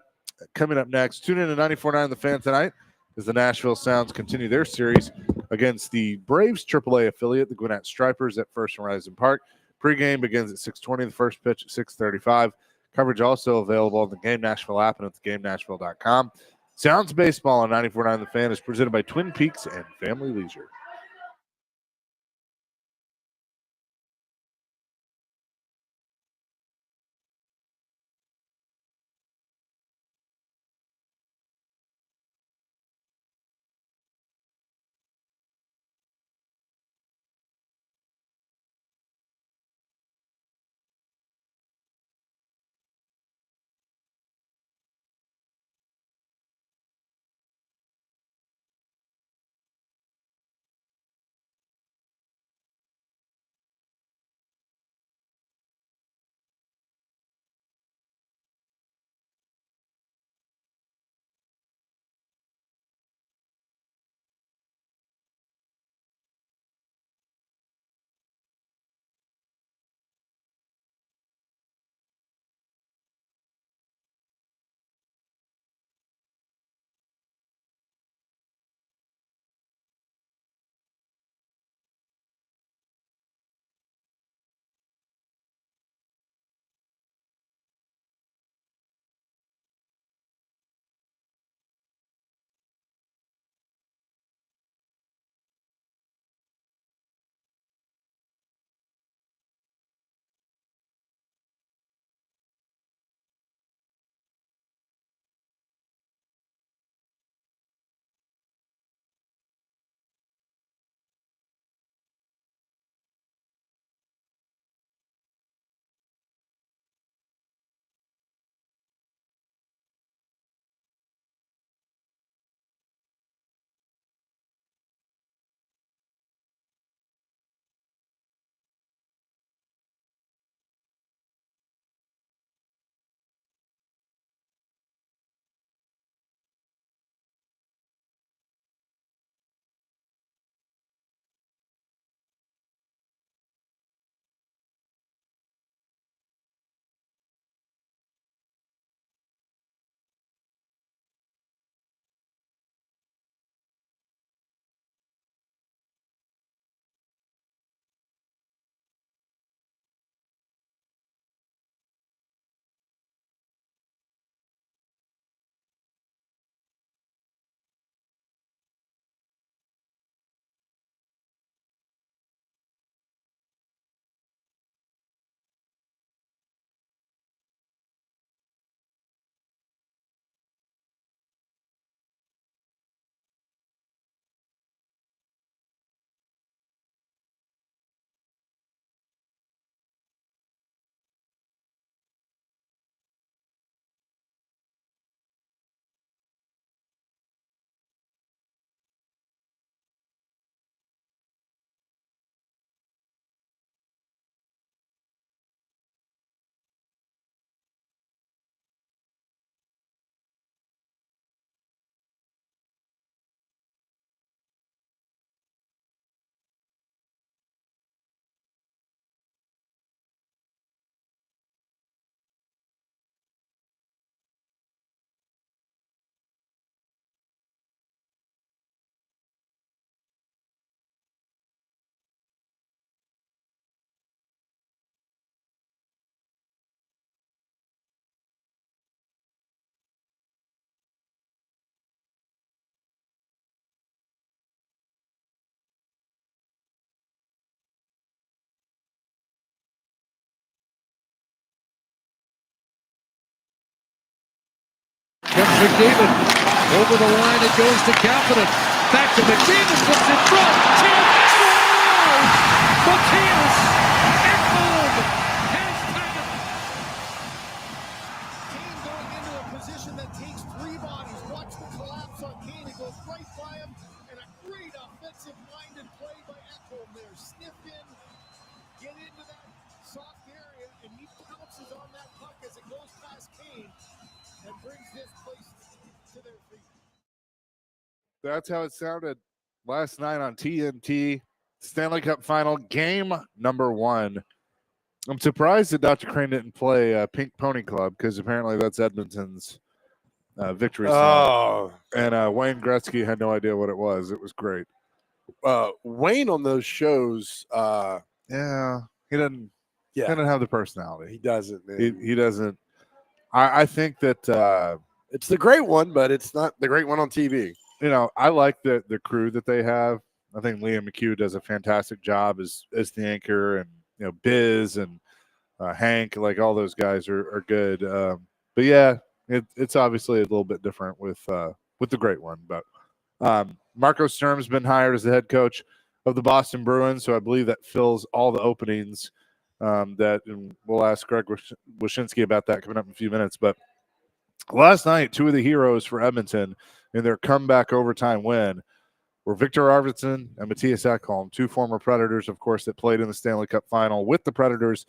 coming up next. Tune in to 94.9 The Fan tonight as the Nashville Sounds continue their series against the Braves AAA affiliate, the Gwinnett Stripers, at First Horizon Park. Pre-game begins at 6:20. The first pitch at 6:35. Coverage also available on the Game Nashville app and at theGameNashville.com. Sounds Baseball on 94.9 The Fan is presented by Twin Peaks and Family Leisure. Comes McDavid. Over the line, it goes to Kapanen. Back to McDavid, puts in front. Matthias Ekholm has tied it. Kane going into a position that takes three bodies. Watch the collapse on Kane. It goes right by him. And a great offensive-minded play by Ekholm there. Sniff in, get into that soft area, and he pounces on that puck as it goes past Kane and brings this place to their feet. That's how it sounded last night on TNT. Stanley Cup Final, game number 1. I'm surprised that Dr. Crane didn't play Pink Pony Club because apparently that's Edmonton's victory song. And Wayne Gretzky had no idea what it was. It was great. Wayne on those shows, Yeah, he doesn't have the personality. he doesn't. He doesn't. I think that it's the great one, but it's not the great one on TV. I like the crew that they have. I think Liam McHugh does a fantastic job as the anchor, and Biz and Hank, like all those guys are good. But yeah, it's obviously a little bit different with the great one. But Marco Sturm's been hired as the head coach of the Boston Bruins, so I believe that fills all the openings. And we'll ask Greg Wyshynski about that coming up in a few minutes. But last night, two of the heroes for Edmonton in their comeback overtime win were Victor Arvidsson and Matthias Ekholm, two former Predators, of course, that played in the Stanley Cup final with the Predators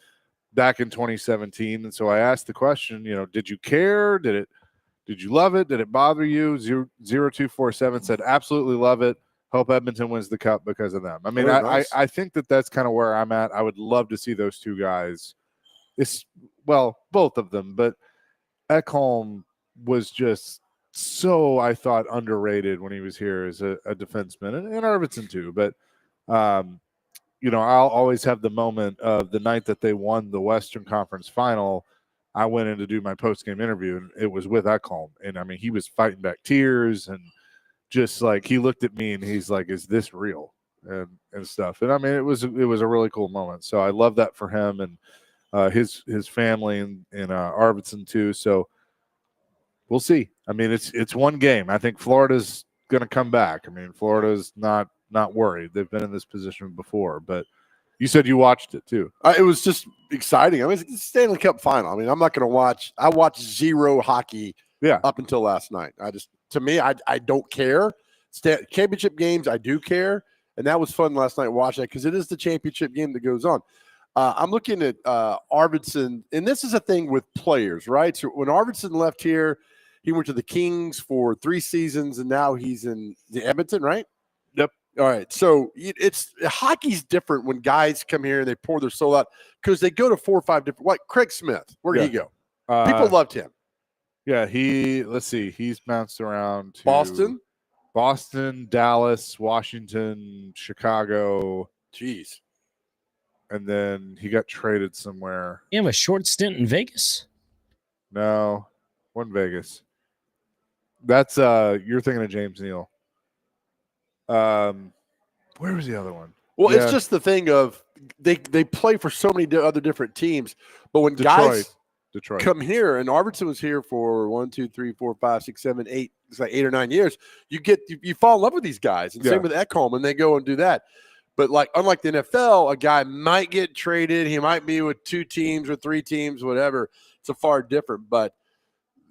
back in 2017. And so I asked the question, did you care? Did you love it? Did it bother you? 0247 said, absolutely love it. Hope Edmonton wins the cup because of them. I mean, nice. I think that's kind of where I'm at. I would love to see those two guys. Both of them, but Ekholm was just so, I thought, underrated when he was here as a defenseman, and Arvidsson too. But I'll always have the moment of the night that they won the Western Conference Final. I went in to do my post-game interview, and it was with Ekholm. And, I mean, he was fighting back tears, and just like he looked at me, and he's like, is this real? And stuff. And, I mean, it was a really cool moment. So I love that for him and his family and Arvidsson too. So we'll see. I mean, it's one game. I think Florida's going to come back. I mean, Florida's not worried. They've been in this position before, but you said you watched it too. It was just exciting. I mean, it's the Stanley Cup final. I mean, I'm not going to watch. I watched zero hockey up until last night. I don't care. Championship games, I do care. And that was fun last night watching it because it is the championship game that goes on. I'm looking at Arvidsson, and this is a thing with players, right? So when Arvidsson left here, he went to the Kings for 3 seasons, and now he's in the Edmonton, right? Yep. All right. So hockey's different when guys come here and they pour their soul out because they go to 4 or 5 different. Like Craig Smith, where did he go? People loved him. Yeah, he's bounced around to Boston, Dallas, Washington, Chicago. Jeez. And then he got traded somewhere. You have a short stint in Vegas? No, one Vegas. That's you're thinking of James Neal. Where was the other one? Well, it's just the thing of they play for so many other different teams, but when Detroit come here, and Arvidsson was here for 1, 2, 3, 4, 5, 6, 7, 8. It's like 8 or 9 years. You fall in love with these guys, and same with Ekholm, and they go and do that. But unlike the NFL, a guy might get traded. He might be with 2 teams or 3 teams, whatever. It's a far different. But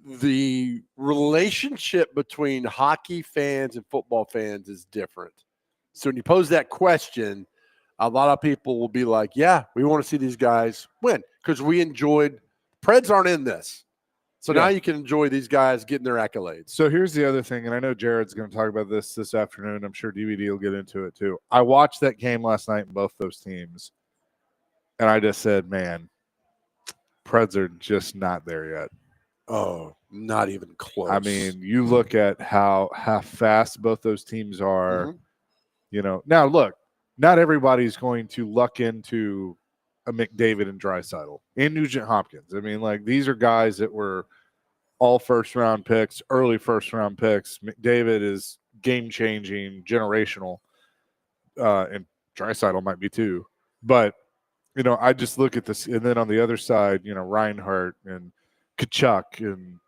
the relationship between hockey fans and football fans is different. So when you pose that question, a lot of people will be like, yeah, we want to see these guys win because we enjoyed – Preds aren't in this. So now you can enjoy these guys getting their accolades. So here's the other thing, and I know Jared's going to talk about this afternoon. I'm sure DVD will get into it too. I watched that game last night in both those teams, and I just said, man, Preds are just not there yet. Oh, not even close. I mean, you look at how fast both those teams are. Mm-hmm. Now look, not everybody's going to luck into a McDavid and Draisaitl and Nugent Hopkins. I mean, like these are guys that were all first-round picks, early first-round picks. McDavid is game-changing, generational, and Draisaitl might be too. But I just look at this, and then on the other side, Reinhart and Kachuk and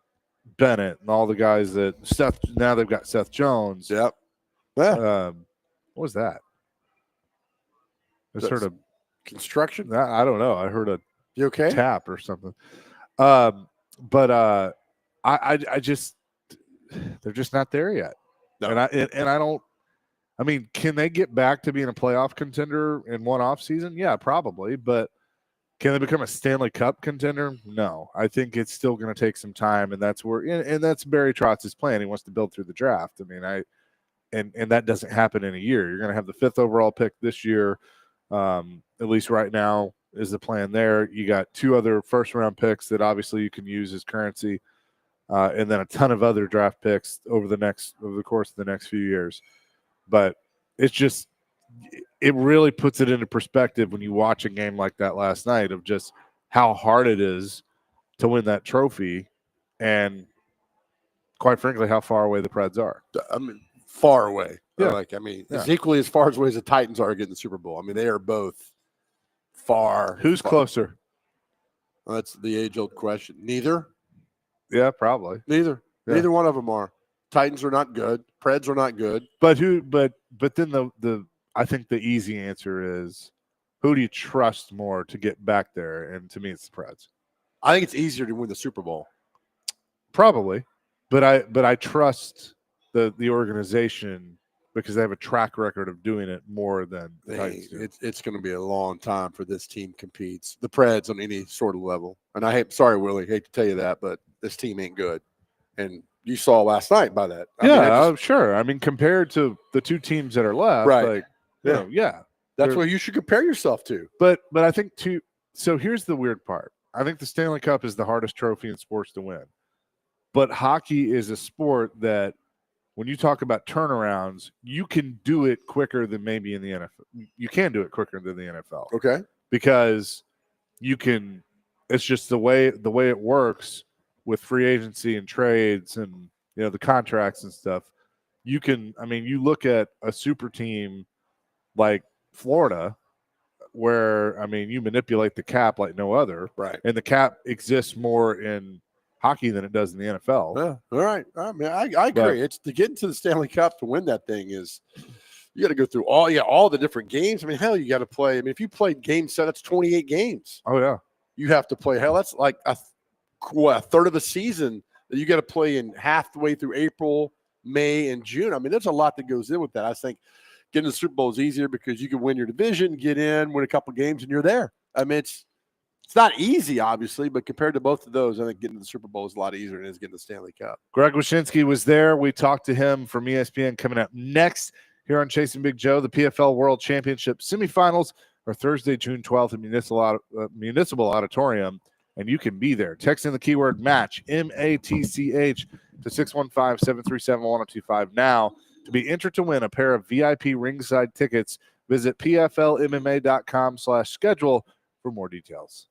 Bennett and all the guys that Seth. Now they've got Seth Jones. Yep. Yeah. What was that? I just heard a construction. I don't know. I heard a tap or something. But I just they're just not there yet. No. And I don't. I mean, can they get back to being a playoff contender in one off season? Yeah, probably. But can they become a Stanley Cup contender? No. I think it's still going to take some time, and that's where and that's Barry Trotz's plan. He wants to build through the draft. I mean, and that doesn't happen in a year. You're going to have the 5th overall pick this year. At least right now is the plan there. You got 2 other first-round picks that obviously you can use as currency, and then a ton of other draft picks over the course of the next few years. But it really puts it into perspective when you watch a game like that last night of just how hard it is to win that trophy and quite frankly, how far away the Preds are. I mean, far away. Yeah. It's equally as far away as the Titans are getting the Super Bowl. I mean, they are both far. Who's closer? Well, that's the age-old question. Neither. Yeah, probably. Neither. Yeah. Neither one of them are. Titans are not good. Preds are not good. But who? But then the I think the easy answer is, who do you trust more to get back there? And to me, it's the Preds. I think it's easier to win the Super Bowl. Probably, but I trust the organization because they have a track record of doing it more than the Titans do. It's going to be a long time for this team competes. The Preds on any sort of level. And sorry, Willie, hate to tell you that, but this team ain't good. And you saw last night by that. Sure. I mean, compared to the two teams that are left, right? That's what you should compare yourself to. But I think too. So here's the weird part. I think the Stanley Cup is the hardest trophy in sports to win. But hockey is a sport that, when you talk about turnarounds, you can do it quicker than maybe in the NFL. You can do it quicker than the NFL. Okay. Because you can. It's just the way it works with free agency and trades and the contracts and stuff. You can. I mean, you look at a super team like Florida, where you manipulate the cap like no other, right? And the cap exists more in hockey than it does in the NFL. Yeah, all right. I mean, I agree. It's to get into the Stanley Cup to win that thing is you got to go through all the different games. I mean, hell, you got to play. I mean, if you played game set, that's 28 games. Oh yeah, you have to play. Hell, that's like a third of a season that you got to play in halfway through April, May, and June. I mean, there's a lot that goes in with that. I think getting to the Super Bowl is easier because you can win your division, get in, win a couple games, and you're there. I mean, it's not easy, obviously, but compared to both of those, I think getting to the Super Bowl is a lot easier than it is getting the Stanley Cup. Greg Wyshynski was there. We talked to him from ESPN. Coming up next here on Chasing Big Joe, the PFL World Championship semifinals are Thursday, June 12th at Municipal Auditorium, and you can be there. Text in the keyword MATCH, M-A-T-C-H, to 615-737-1025 now to be entered to win a pair of VIP ringside tickets. Visit pflmma.com/schedule for more details.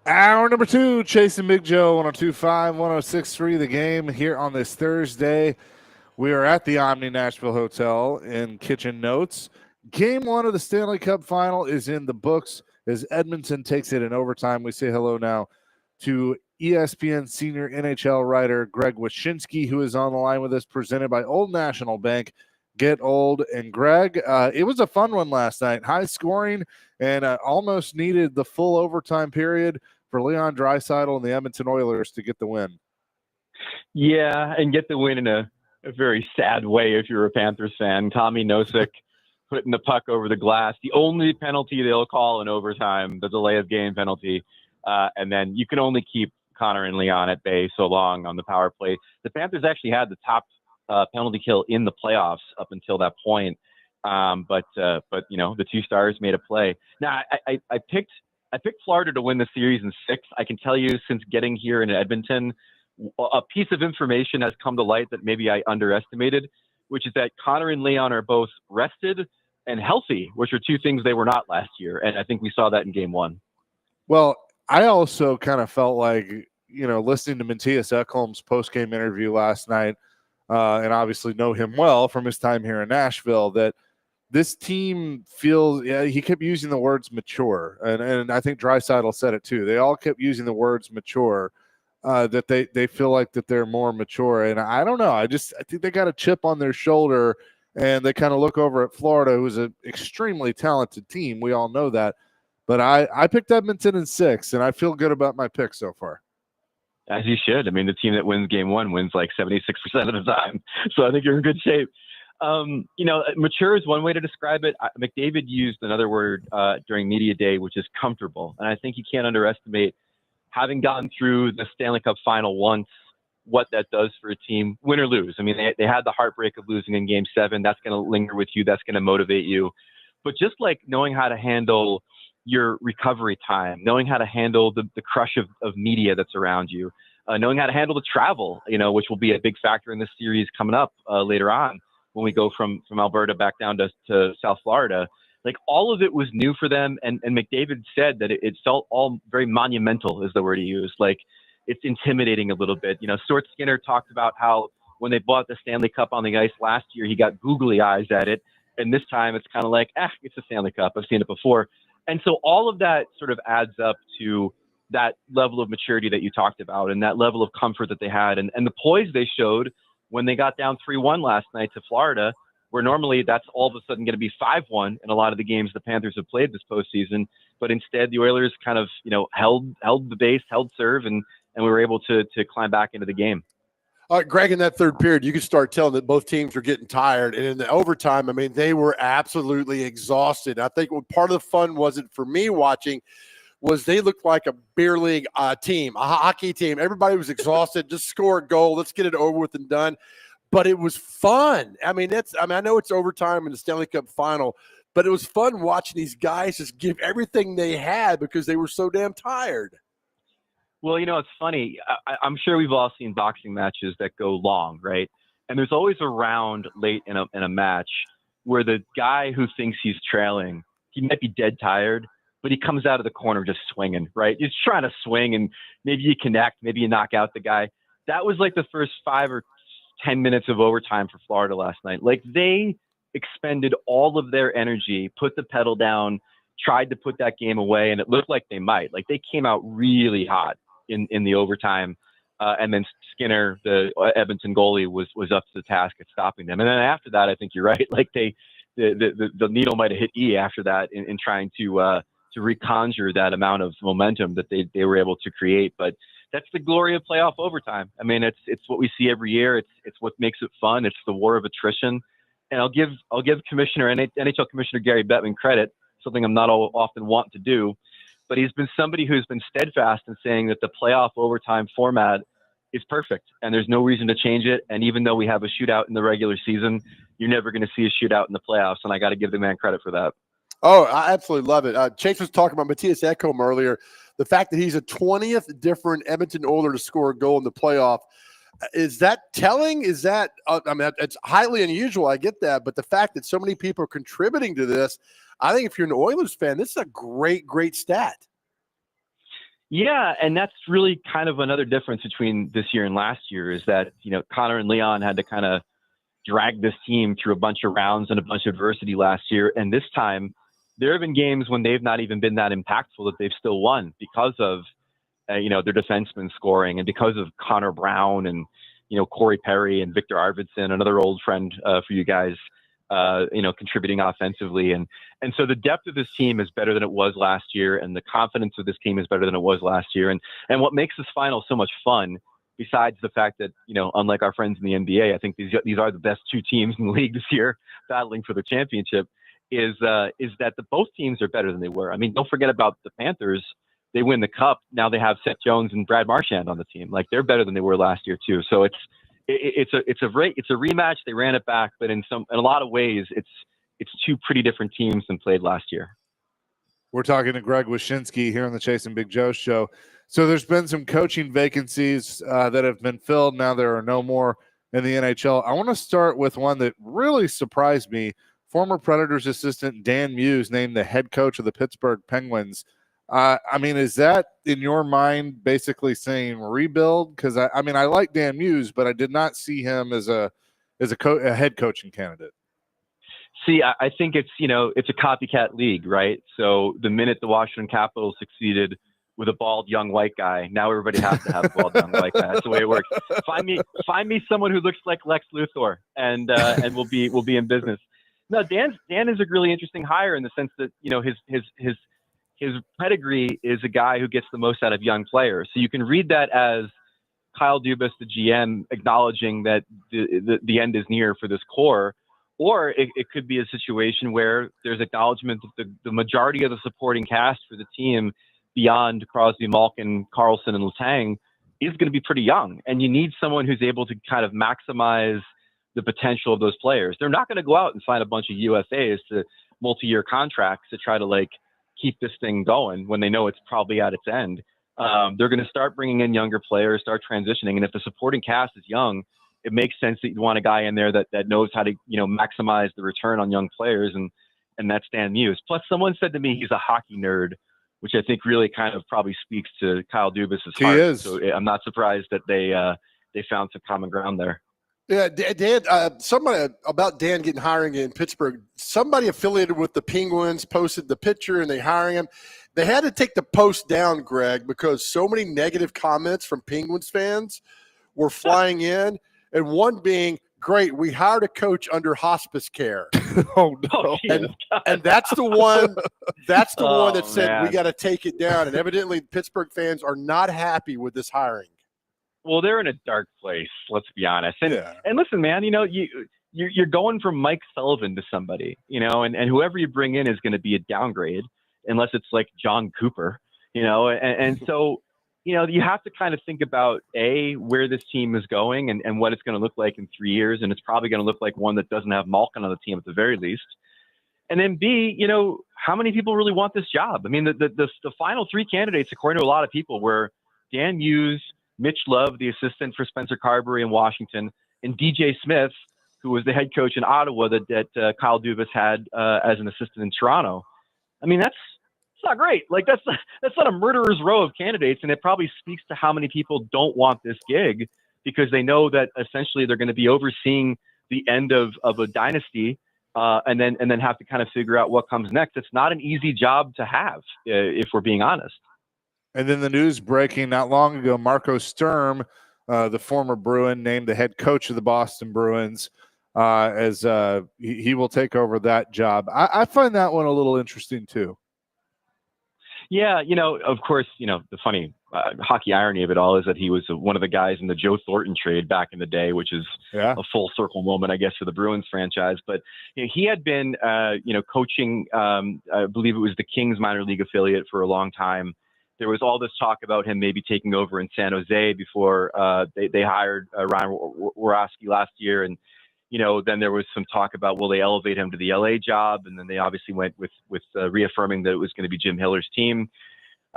Hour number 2, Chasing Big Joe, 102.5, 106.3, the game here on this Thursday. We are at the Omni Nashville Hotel in Kitchen Notes. Game 1 of the Stanley Cup Final is in the books as Edmonton takes it in overtime. We say hello now to ESPN senior NHL writer Greg Wyshynski, who is on the line with us, presented by Old National Bank. Get old. And Greg, it was a fun one last night. High scoring and almost needed the full overtime period for Leon Draisaitl and the Edmonton Oilers to get the win. Yeah, and get the win in a very sad way if you're a Panthers fan. Tommy Nosek putting the puck over the glass. The only penalty they'll call in overtime, the delay of game penalty. And then you can only keep Connor and Leon at bay so long on the power play. The Panthers actually had the top penalty kill in the playoffs up until that point. But you know, the two stars made a play. Now I picked Florida to win the series in 6. I can tell you, since getting here in Edmonton, a piece of information has come to light that maybe I underestimated, which is that Connor and Leon are both rested and healthy, which are two things they were not last year. And I think we saw that in game 1. Well, I also kind of felt like, you know, listening to Matthias Ekholm's post-game interview last night, and obviously know him well from his time here in Nashville, that this team feels, he kept using the words mature. And I think Draisaitl said it too. They all kept using the words mature, that they feel like that they're more mature. And I don't know. I think they got a chip on their shoulder, and they kind of look over at Florida, who's an extremely talented team. We all know that. But I picked Edmonton in 6, and I feel good about my pick so far. As you should. I mean, the team that wins game 1 wins like 76% of the time. So I think you're in good shape. You know, mature is one way to describe it. McDavid used another word during media day, which is comfortable. And I think you can't underestimate, having gotten through the Stanley Cup final once, what that does for a team, win or lose. I mean, they had the heartbreak of losing in game 7. That's going to linger with you. That's going to motivate you. But just like knowing how to handle your recovery time, knowing how to handle the crush of media that's around you, knowing how to handle the travel, you know, which will be a big factor in this series coming up later on when we go from Alberta back down to South Florida. Like, all of it was new for them. And McDavid said that it felt all very monumental, is the word he used. Like, it's intimidating a little bit. You know, Stuart Skinner talked about how when they bought the Stanley Cup on the ice last year, he got googly eyes at it. And this time it's kind of like, it's a Stanley Cup. I've seen it before. And so all of that sort of adds up to that level of maturity that you talked about, and that level of comfort that they had, and the poise they showed when they got down 3-1 last night to Florida, where normally that's all of a sudden going to be 5-1 in a lot of the games the Panthers have played this postseason. But instead, the Oilers kind of, you know, held the base, held serve, and we were able to climb back into the game. Greg, in that third period, you could start telling that both teams were getting tired. And in the overtime, I mean, they were absolutely exhausted. I think what part of the fun wasn't for me watching was they looked like a beer league team, a hockey team. Everybody was exhausted. Just score a goal. Let's get it over with and done. But it was fun. I mean, I know it's overtime in the Stanley Cup final, but it was fun watching these guys just give everything they had because they were so damn tired. Well, you know, it's funny. I'm sure we've all seen boxing matches that go long, right? And there's always a round late in a match where the guy who thinks he's trailing, he might be dead tired, but he comes out of the corner just swinging, right? He's trying to swing, and maybe you connect, maybe you knock out the guy. That was like the first 5 or 10 minutes of overtime for Florida last night. Like, they expended all of their energy, put the pedal down, tried to put that game away, and it looked like they might. Like, they came out really hot in the overtime, and then Skinner, the Edmonton goalie, was up to the task at stopping them. And then after that, I think you're right. Like, the needle might have hit E after that in trying to reconjure that amount of momentum that they were able to create. But that's the glory of playoff overtime. I mean, it's what we see every year. It's what makes it fun. It's the war of attrition. And I'll give NHL Commissioner Gary Bettman credit, something I'm not often want to do. But he's been somebody who's been steadfast in saying that the playoff overtime format is perfect, and there's no reason to change it. And even though we have a shootout in the regular season, you're never going to see a shootout in the playoffs, and I got to give the man credit for that. Oh, I absolutely love it. Chase was talking about Matthias Ekholm earlier. The fact that he's a 20th different Edmonton Oiler to score a goal in the playoff, is that telling? Is that I mean, it's highly unusual. I get that, but the fact that so many people are contributing to this, I think if you're an Oilers fan, this is a great, great stat. Yeah, and that's really kind of another difference between this year and last year is that, Connor and Leon had to kind of drag this team through a bunch of rounds and a bunch of adversity last year. And this time, there have been games when they've not even been that impactful that they've still won because of, their defensemen scoring and because of Connor Brown and, Corey Perry and Victor Arvidsson, another old friend for you guys, contributing offensively. And so the depth of this team is better than it was last year. And the confidence of this team is better than it was last year. And what makes this final so much fun, besides the fact that, unlike our friends in the NBA, I think these are the best two teams in the league this year battling for the championship, is that both teams are better than they were. I mean, don't forget about the Panthers. They win the cup. Now they have Seth Jones and Brad Marchand on the team. Like, they're better than they were last year too. So it's a rematch. They ran it back, but in a lot of ways, it's two pretty different teams than played last year. We're talking to Greg Wyshynski here on the Chase and Big Joe show. So there's been some coaching vacancies that have been filled. Now there are no more in the NHL. I want to start with one that really surprised me. Former Predators assistant Dan Muse named the head coach of the Pittsburgh Penguins. I mean, is that in your mind basically saying rebuild? Because I mean, I like Dan Muse, but I did not see him as a head coaching candidate. See, I think it's a copycat league, right? So the minute the Washington Capitals succeeded with a bald young white guy, now everybody has to have a bald young white guy. That's the way it works. Find me someone who looks like Lex Luthor, and we'll be in business. No, Dan is a really interesting hire in the sense that his pedigree is a guy who gets the most out of young players. So you can read that as Kyle Dubas, the GM, acknowledging that the end is near for this core, or it could be a situation where there's acknowledgement that the majority of the supporting cast for the team beyond Crosby, Malkin, Carlson, and Letang is going to be pretty young. And you need someone who's able to kind of maximize the potential of those players. They're not going to go out and sign a bunch of UFAs to multi-year contracts to try to keep this thing going when they know it's probably at its end. They're going to start bringing in younger players, start transitioning. And if the supporting cast is young, it makes sense that you want a guy in there that knows how to, maximize the return on young players. And that's Dan Muse. Plus, someone said to me he's a hockey nerd, which I think really kind of probably speaks to Kyle Dubas' heart. He is. So I'm not surprised that they found some common ground there. Yeah, Dan. Somebody about Dan getting hiring in Pittsburgh. Somebody affiliated with the Penguins posted the picture, and they hiring him. They had to take the post down, Greg, because so many negative comments from Penguins fans were flying in, and one being, "Great, we hired a coach under hospice care." Oh no! And that's the one. That's the one that said man. We got to take it down. And evidently, Pittsburgh fans are not happy with this hiring. Well, they're in a dark place. Let's be honest. And Yeah. and listen, man, you're going from Mike Sullivan to somebody, and whoever you bring in is going to be a downgrade unless it's like John Cooper, and so, you have to kind of think about where this team is going and what it's going to look like in 3 years. And it's probably going to look like one that doesn't have Malkin on the team at the very least. And then B, how many people really want this job? I mean, the final three candidates, according to a lot of people, were Dan Hughes, Mitch Love, the assistant for Spencer Carberry in Washington, and DJ Smith, who was the head coach in Ottawa that Kyle Dubas had as an assistant in Toronto. I mean, it's not great. That's not a murderer's row of candidates, and it probably speaks to how many people don't want this gig because they know that essentially they're going to be overseeing the end of a dynasty, and then have to kind of figure out what comes next. It's not an easy job to have, if we're being honest. And then the news breaking not long ago, Marco Sturm, the former Bruin, named the head coach of the Boston Bruins as he will take over that job. I find that one a little interesting too. Yeah, of course, the funny hockey irony of it all is that he was one of the guys in the Joe Thornton trade back in the day, which is a full circle moment, I guess, for the Bruins franchise. But he had been, coaching, I believe it was the Kings minor league affiliate for a long time. There was all this talk about him maybe taking over in San Jose before they hired Ryan Worowski last year. And, then there was some talk about, will they elevate him to the LA job? And then they obviously went with reaffirming that it was going to be Jim Hiller's team.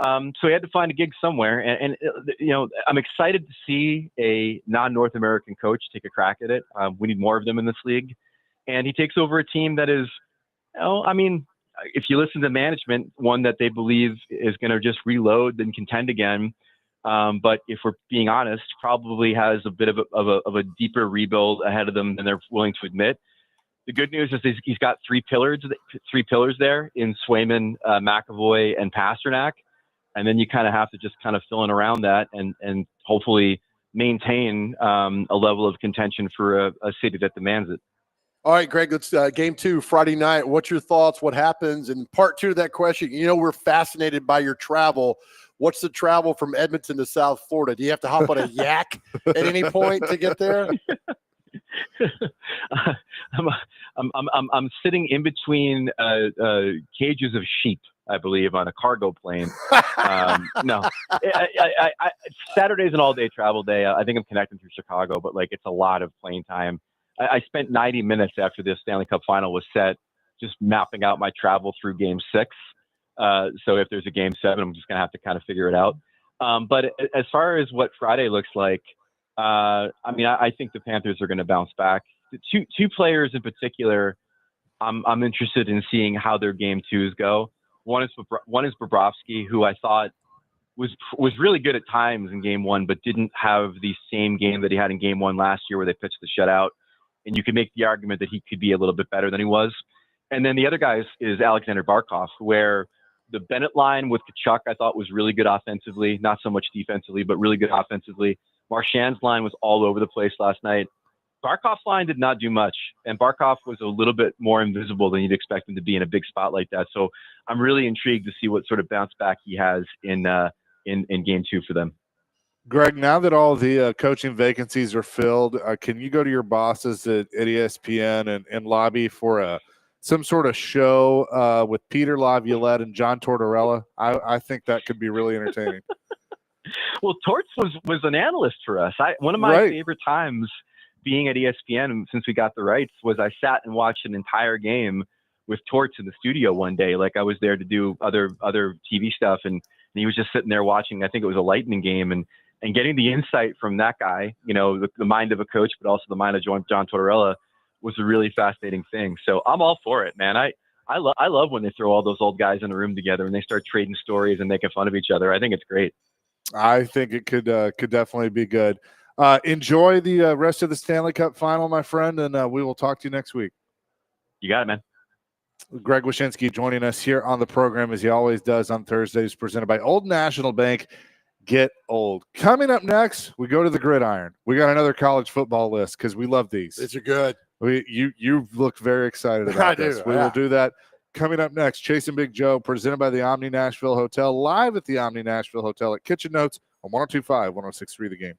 So he had to find a gig somewhere. And I'm excited to see a non-North American coach take a crack at it. We need more of them in this league. And he takes over a team that is, if you listen to management, one that they believe is going to just reload and contend again. But if we're being honest, probably has a bit of a deeper rebuild ahead of them than they're willing to admit. The good news is he's got three pillars there in Swayman, McAvoy, and Pasternak. And then you kind of have to just kind of fill in around that and hopefully maintain a level of contention for a city that demands it. All right, Greg, let's game 2 Friday night. What's your thoughts? What happens? And part 2 of that question, we're fascinated by your travel. What's the travel from Edmonton to South Florida? Do you have to hop on a yak at any point to get there? I'm sitting in between cages of sheep, I believe, on a cargo plane. No, Saturday's an all-day travel day. I think I'm connecting through Chicago, but it's a lot of plane time. I spent 90 minutes after this Stanley Cup final was set, just mapping out my travel through Game 6. So if there's a Game 7, I'm just gonna have to kind of figure it out. But as far as what Friday looks like, I think the Panthers are going to bounce back. Two players in particular, I'm interested in seeing how their Game 2s go. One is Bobrovsky, who I thought was really good at times in Game 1, but didn't have the same game that he had in Game 1 last year, where they pitched the shutout. And you can make the argument that he could be a little bit better than he was. And then the other guy is Alexander Barkov, where the Bennett line with Kachuk I thought was really good offensively, not so much defensively, but really good offensively. Marchand's line was all over the place last night. Barkov's line did not do much, and Barkov was a little bit more invisible than you'd expect him to be in a big spot like that. So I'm really intrigued to see what sort of bounce back he has in Game 2 for them. Greg, now that all the coaching vacancies are filled, can you go to your bosses at ESPN and lobby for some sort of show with Peter Laviolette and John Tortorella? I think that could be really entertaining. Well, Torts was an analyst for us. One of my favorite times being at ESPN since we got the rights was I sat and watched an entire game with Torts in the studio one day. Like I was there to do other TV stuff, and he was just sitting there watching. I think it was a Lightning game, and getting the insight from that guy, the mind of a coach, but also the mind of John Tortorella, was a really fascinating thing. So I'm all for it, man. I love when they throw all those old guys in a room together and they start trading stories and making fun of each other. I think it's great. I think it could definitely be good. Enjoy the rest of the Stanley Cup final, my friend, and we will talk to you next week. You got it, man. Greg Wyshynski joining us here on the program, as he always does on Thursdays, presented by Old National Bank. Get old. Coming up next, we go to the gridiron. We got another college football list because we love these. These are good. You look very excited about this. We will do that. Coming up next, Chasing Big Joe, presented by the Omni Nashville Hotel, live at the Omni Nashville Hotel at Kitchen Notes on 102.5, 106.3 The Game.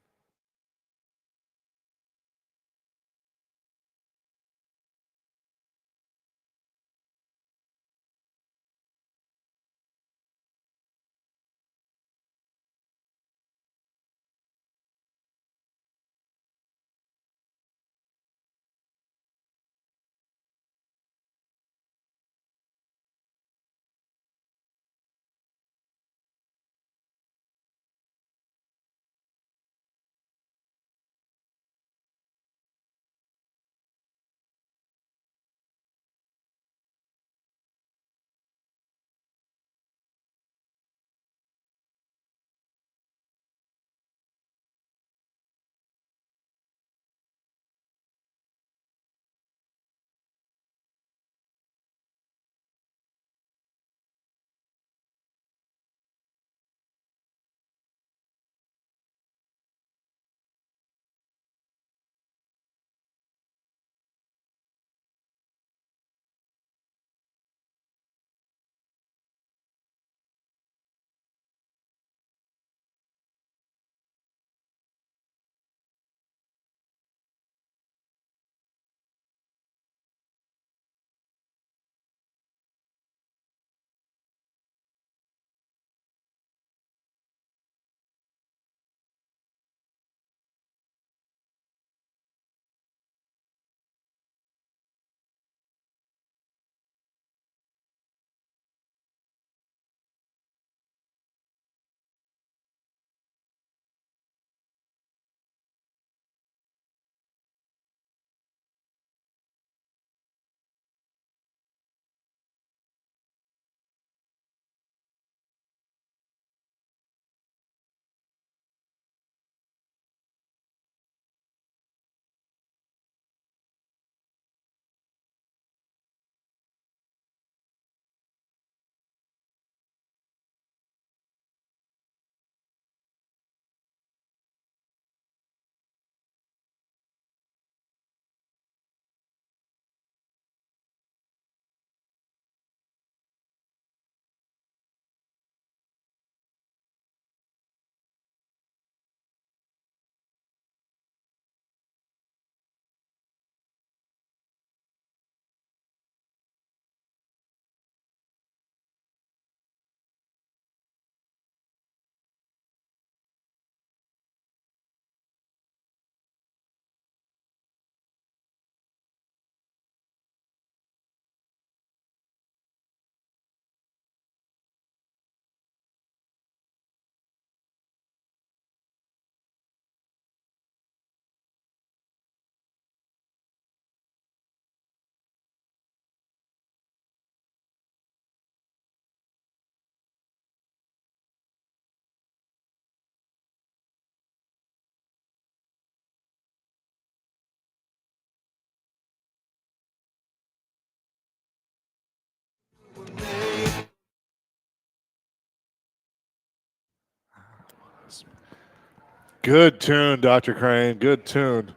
Good tune, Dr. Crane. Good tune.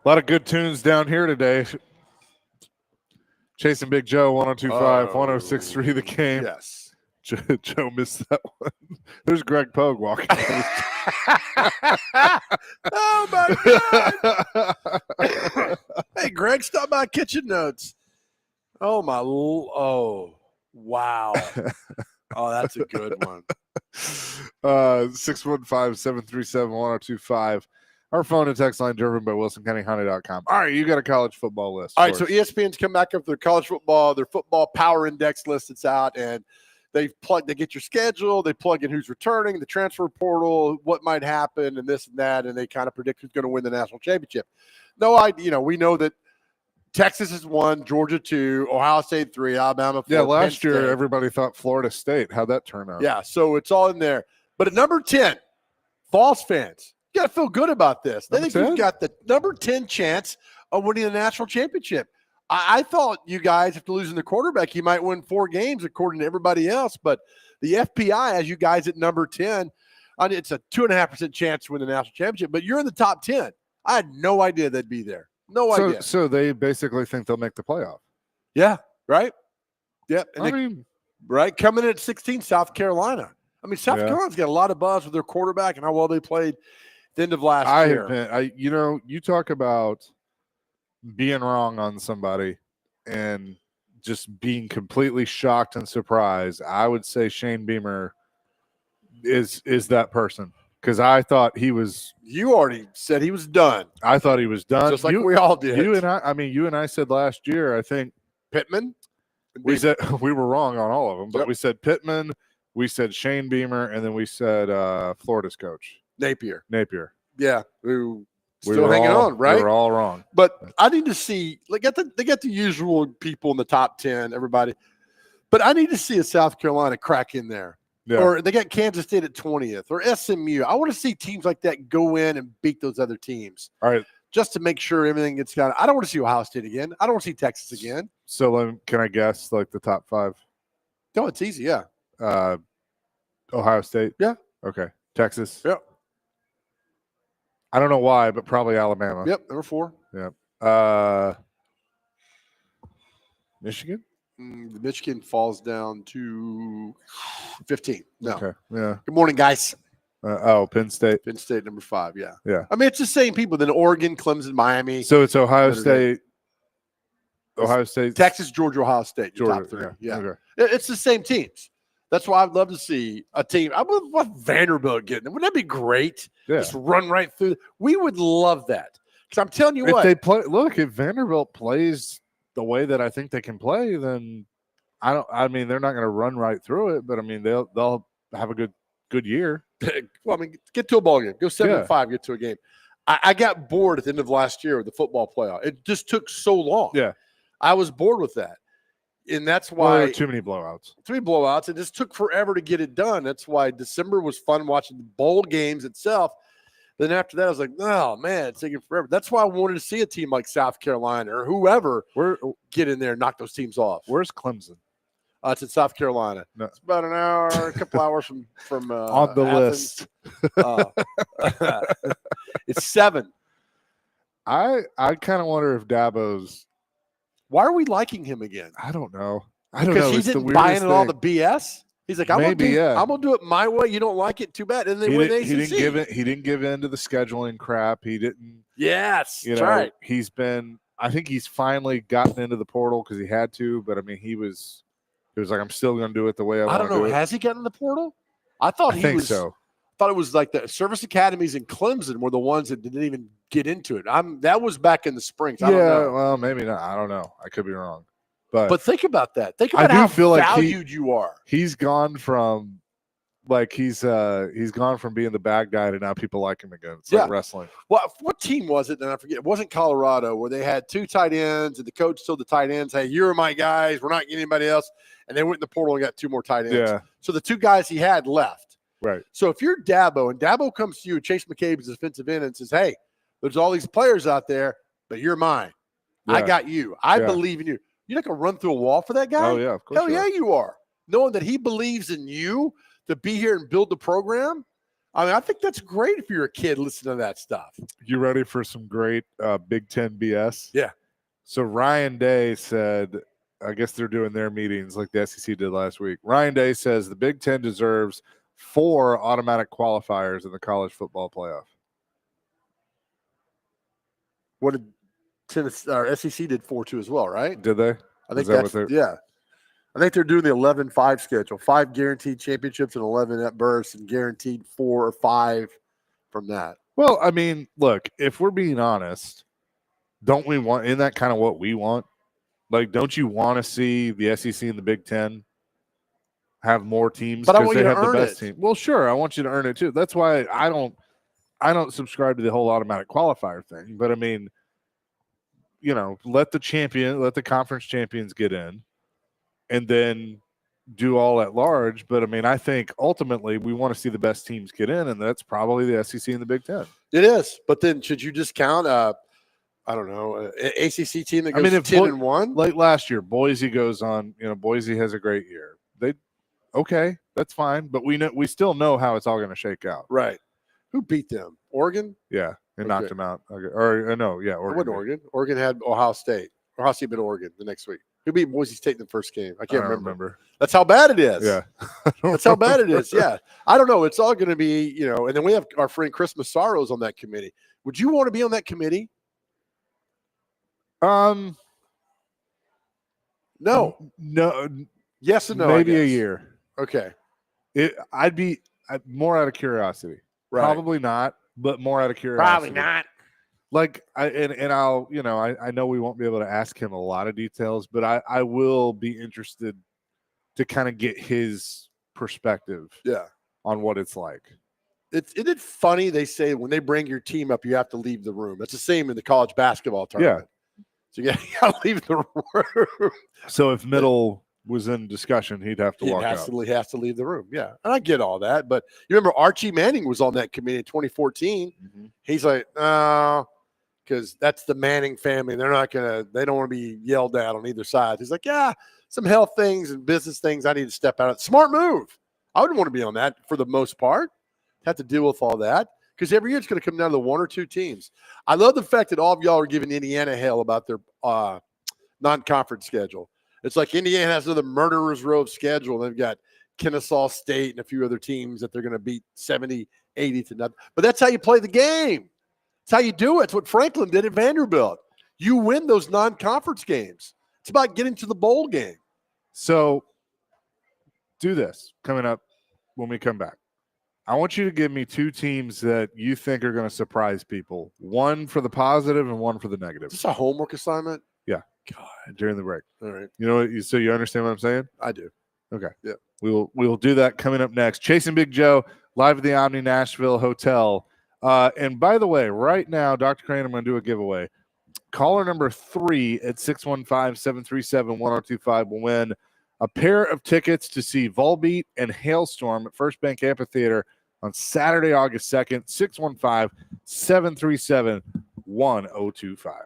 A lot of good tunes down here today. Chasing Big Joe, 102.5, 106.3 The Game. Yes. Joe missed that one. There's Greg Pogue walking. Oh, my God. Hey, Greg, stop by Kitchen Notes. Oh, oh, wow. Oh, that's a good one. 615-737-1025. Our phone and text line driven by WilsonCountyHonda.com. All right, you got a college football list. All right, so ESPN's come back up with their college football, their football power index list that's out, and they get your schedule, they plug in who's returning, the transfer portal, what might happen, and this and that, and they kind of predict who's going to win the national championship. We know that Texas is 1, Georgia 2, Ohio State 3, Alabama 4. Yeah, last Penn year State. everybody thought Florida State. How'd that turn out? Yeah, so it's all in there. But at number 10, Vols fans, you got to feel good about this. They think you've got the number 10 chance of winning the national championship. I thought you guys, after losing the quarterback, you might win 4 games according to everybody else. But the FPI has you guys at number 10. It's a 2.5% chance to win the national championship. But you're in the top 10. I had no idea they'd be there. No idea. So they basically think they'll make the playoff. Yeah, right? Yep. And right? Coming in at 16, South Carolina. South Carolina's got a lot of buzz with their quarterback and how well they played at the end of last year. You talk about being wrong on somebody and just being completely shocked and surprised. I would say Shane Beamer is that person, because I thought he was. You already said he was done. I thought he was done, just like we all did. You and I said last year. I think Pittman. We said we were wrong on all of them, but we said Pittman. We said Shane Beamer, and then we said Florida's coach. Napier. Yeah. Still hanging on, right? We were all wrong. But I need to see, they got the usual people in the top 10, everybody. But I need to see a South Carolina crack in there. Yeah. Or they got Kansas State at 20th or SMU. I want to see teams like that go in and beat those other teams. All right. Just to make sure everything gets got. I don't want to see Ohio State again. I don't want to see Texas again. So can I guess like the top 5? No, it's easy. Yeah. Ohio State. Yeah. Okay. Texas. Yep. I don't know why, but probably Alabama. Yep. Number 4. Yep. Michigan. Michigan falls down to 15. No. Okay. Yeah. Good morning, guys. Penn State. Penn State, number 5. Yeah. Yeah. It's the same people. Then Oregon, Clemson, Miami. So it's Ohio State. Ohio State, Texas, Georgia, Ohio State. Georgia, top 3. Yeah. Okay. It's the same teams. That's why I'd love to see a team. I would love Vanderbilt getting it. Wouldn't that be great? Yeah. Just run right through. We would love that. Because I'm telling you if what. If Vanderbilt plays the way that I think they can play, then they're not going to run right through it, but they'll have a good year. Well, get to a ball game. Go 7-5, get to a game. I got bored at the end of last year with the football playoff. It just took so long. Yeah. I was bored with that. And that's why there were too many blowouts. 3 blowouts. It just took forever to get it done. That's why December was fun watching the bowl games itself. Then after that, I was like, oh, man, it's taking forever. That's why I wanted to see a team like South Carolina or whoever get in there and knock those teams off. Where's Clemson? It's in South Carolina. No. It's about an hour, a couple hours from on the Athens. list. It's 7. I kind of wonder if Dabo's. Why are we liking him again? I don't know. Because he didn't buy into all the BS. He's like, I'm gonna do it my way. You don't like it, too bad. And then he didn't give in to the scheduling crap. He didn't. Yes, that's right. I think he's finally gotten into the portal because he had to. But he was like, I'm still going to do it the way I want to do it. I don't know. Has he gotten in the portal? I think so. I thought it was like the service academies in Clemson were the ones that didn't even get into it. That was back in the spring. So I don't know. Well, maybe not. I don't know. I could be wrong. But think about that. Think about how valued you are. He's gone from he's gone from being the bad guy to now people like him again. It's like wrestling. Well, what team was it? And I forget. It wasn't Colorado where they had 2 tight ends and the coach told the tight ends, "Hey, you're my guys. We're not getting anybody else." And they went in the portal and got 2 more tight ends. Yeah. So the 2 guys he had left. Right. So if you're Dabo and Dabo comes to you, Chase McCabe is defensive end and says, "Hey, there's all these players out there, but you're mine. Yeah. I got you. I believe in you." You're not going to run through a wall for that guy? Oh, yeah, of course. Hell yeah, you are. Knowing that he believes in you to be here and build the program. I mean, I think that's great if you're a kid listening to that stuff. You ready for some great Big Ten BS? Yeah. So Ryan Day said, I guess they're doing their meetings like the SEC did last week. Ryan Day says the Big Ten deserves 4 automatic qualifiers in the college football playoff. What did Tennessee or SEC did 4-2 as well, right? Did they? I think Is that what that's yeah. I think they're doing the 11-5 schedule. 5 guaranteed championships and 11 at bursts, and guaranteed 4 or 5 from that. Well, I mean, look, if we're being honest, don't we want, isn't that kind of what we want? Like, don't you want to see the SEC and the Big Ten have more teams But I because want they you to have the earn best it. team? Well, sure, I want you to earn it too. That's why I don't subscribe to the whole automatic qualifier thing. But I mean, you know, let the conference champions get in, and then do all at large. But I mean, I think ultimately we want to see the best teams get in, and that's probably the SEC and the Big Ten. It is. But then should you just count I don't know, an ACC team that goes 10-1? Like last year, Boise goes on, you know, Boise has a great year. Okay, that's fine, but we still know how it's all going to shake out. Right. Who beat them? Oregon? Yeah, and knocked Okay. them out. Okay. Or no, yeah, It Oregon. wasn't Oregon. Oregon had Ohio State. Ohio State beat Oregon the next week. Who beat Boise State in the first game? I I can't don't remember. That's how bad it is. Yeah. That's how bad it is. Yeah. I don't know. It's all going to be, you know, and then we have our friend Christmas Sorrows on that committee. Would you want to be on that committee? No. No. Yes and no. Maybe I a guess. year. Okay. I'd be more out of curiosity. Right. Probably not, but more out of curiosity. Like I'll, you know, I know we won't be able to ask him a lot of details, but I will be interested to kind of get his perspective on what it's like. Isn't it funny they say when they bring your team up, you have to leave the room. It's the same in the college basketball tournament. So you got to leave the room. So if Middle was in discussion, he'd have to walk out. He has to leave the room. Yeah. And I get all that. But you remember Archie Manning was on that committee in 2014. Mm-hmm. He's like, no, because that's the Manning family. They don't want to be yelled at on either side. He's like, yeah, some health things and business things I need to step out of. Smart move. I wouldn't want to be on that for the most part. Have to deal with all that. Because every year it's going to come down to the 1 or 2 teams. I love the fact that all of y'all are giving Indiana hell about their non-conference schedule. It's like Indiana has another murderer's row of schedule. They've got Kennesaw State and a few other teams that they're going to beat 70, 80 to nothing. But that's how you play the game. That's how you do it. It's what Franklin did at Vanderbilt. You win those non-conference games. It's about getting to the bowl game. So do this coming up when we come back. I want you to give me 2 teams that you think are going to surprise people. One for the positive and one for the negative. Is this a homework assignment? Yeah. God. During the break. All right. You know what? So you understand what I'm saying? I do. Okay. Yeah. We will do that coming up next. Chasing Big Joe live at the Omni Nashville Hotel. And by the way, right now, Dr. Crane, I'm going to do a giveaway. Caller number 3 at 615-737-1025 will win a pair of tickets to see Volbeat and Hailstorm at First Bank Amphitheater on Saturday, August 2nd, 615-737-1025.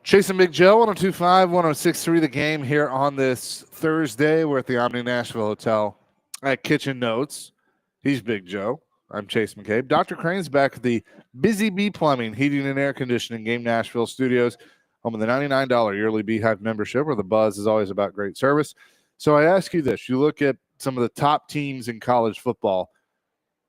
Chasing Big Joe, 102.5, 106.3 The Game here on this Thursday. We're at the Omni Nashville Hotel at Kitchen Notes. He's Big Joe. I'm Chase McCabe. Dr. Crane's back at the Busy Bee Plumbing, Heating, and Air Conditioning Game Nashville Studios, home of the $99 yearly Beehive membership, where the buzz is always about great service. So I ask you this. You look at some of the top teams in college football.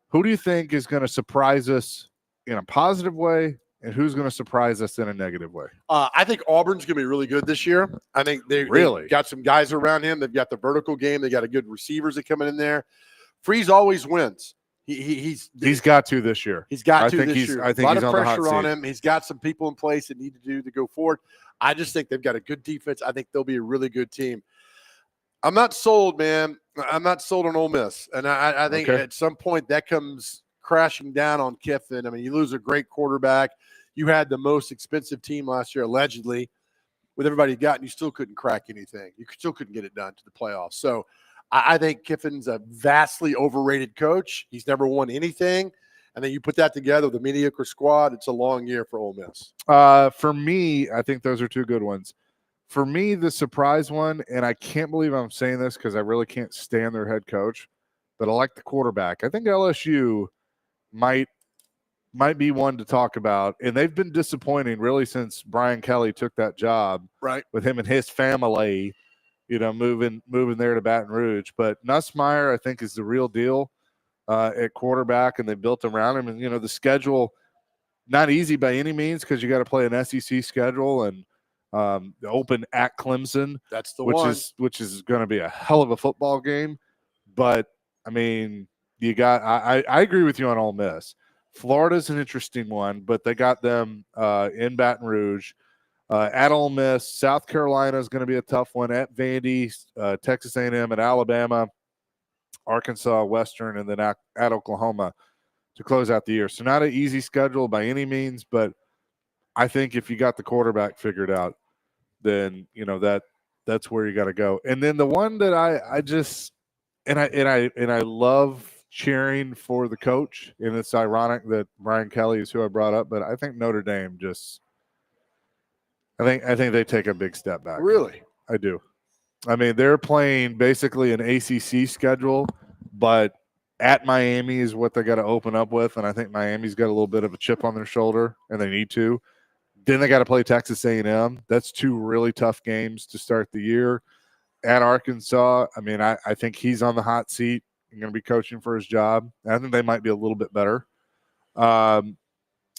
Who do you think is going to surprise us in a positive way, and who's going to surprise us in a negative way? I think Auburn's going to be really good this year. I think they've got some guys around him. They've got the vertical game. They got a good receivers that come in there. Freeze always wins. He's got to this year. He's got to this year. I think a lot he's of on the hot pressure on seat. him. He's got some people in place that need to do to go forward. I just think they've got a good defense. I think they'll be a really good team. I'm not sold, man. I'm not sold on Ole Miss, and I think at some point that comes crashing down on Kiffin. I mean, you lose a great quarterback. You had the most expensive team last year, allegedly, with everybody you got, and you still couldn't crack anything. You still couldn't get it done to the playoffs. So I think Kiffin's a vastly overrated coach. He's never won anything. And then you put that together with a mediocre squad, it's a long year for Ole Miss. For me, I think those are two good ones. For me, the surprise one, and I can't believe I'm saying this because I really can't stand their head coach, but I like the quarterback. I think LSU might be one to talk about, and they've been disappointing really since Brian Kelly took that job, right, with him and his family, moving there to Baton Rouge. But Nussmeier, I think, is the real deal at quarterback, and they built around him. And the schedule not easy by any means because you got to play an SEC schedule and open at Clemson. That's the one, one. which is going to be a hell of a football game. But I mean, you got. I agree with you on Ole Miss. Florida's an interesting one, but they got them in Baton Rouge. At Ole Miss, South Carolina is going to be a tough one. At Vandy, Texas A&M, at Alabama, Arkansas, Western, and then at Oklahoma to close out the year. So not an easy schedule by any means, but I think if you got the quarterback figured out, then that's where you got to go. And then the one that I just and I love cheering for the coach, and it's ironic that Brian Kelly is who I brought up, but I think Notre Dame just I think they take a big step back. Really? I do. I mean, they're playing basically an ACC schedule, but at Miami is what they got to open up with, and I think Miami's got a little bit of a chip on their shoulder, and they need to. Then they got to play Texas A&M. That's two really tough games to start the year. At Arkansas, I mean, I think he's on the hot seat and going to be coaching for his job. I think they might be a little bit better. And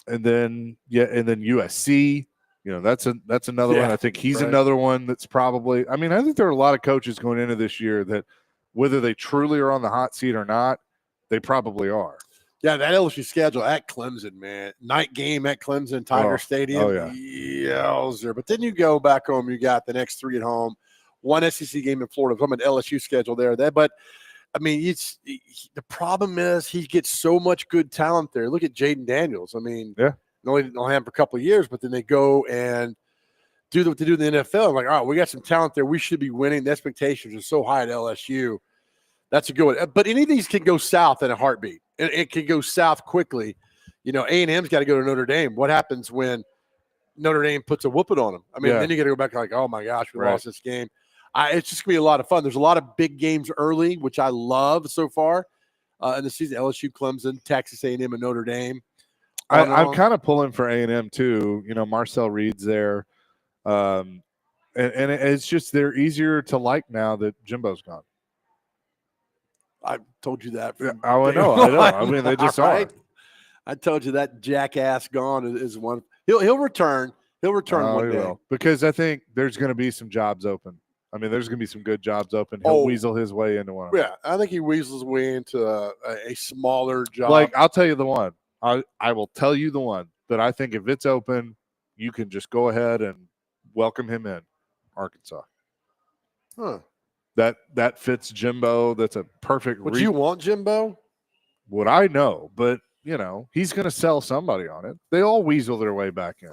then USC. That's another one. I think he's another one that's probably – I mean, I think there are a lot of coaches going into this year that whether they truly are on the hot seat or not, they probably are. Yeah, that LSU schedule at Clemson, man. Night game at Clemson, Tiger Stadium. Oh, yeah. Yowzer. But then you go back home, you got the next three at home, one SEC game in Florida from an LSU schedule there. But, I mean, the problem is he gets so much good talent there. Look at Jaden Daniels. I mean, yeah. Only have him for a couple of years, but then they go and do what they do in the NFL. I'm like, all right, we got some talent there. We should be winning. The expectations are so high at LSU. That's a good one. But any of these can go south in a heartbeat. It can go south quickly. A&M's got to go to Notre Dame. What happens when Notre Dame puts a whooping on them? I mean, then you got to go back like, oh, my gosh, we lost this game. It's just going to be a lot of fun. There's a lot of big games early, which I love so far in the season. LSU, Clemson, Texas A&M, and Notre Dame. I'm kind of pulling for A&M too. Marcel Reed's there. And it's just they're easier to like now that Jimbo's gone. I told you that. I know. I mean, they just are. I told you that jackass gone is one. He'll return. He'll return one day. Because I think there's going to be some jobs open. I mean, there's going to be some good jobs open. He'll weasel his way into one. Yeah, I think he weasels his way into a smaller job. Like, I'll tell you the one. I will tell you the one that I think if it's open, you can just go ahead and welcome him in. Arkansas. Huh. That fits Jimbo. That's a perfect. Would you want Jimbo? Would I know? But he's going to sell somebody on it. They all weasel their way back in.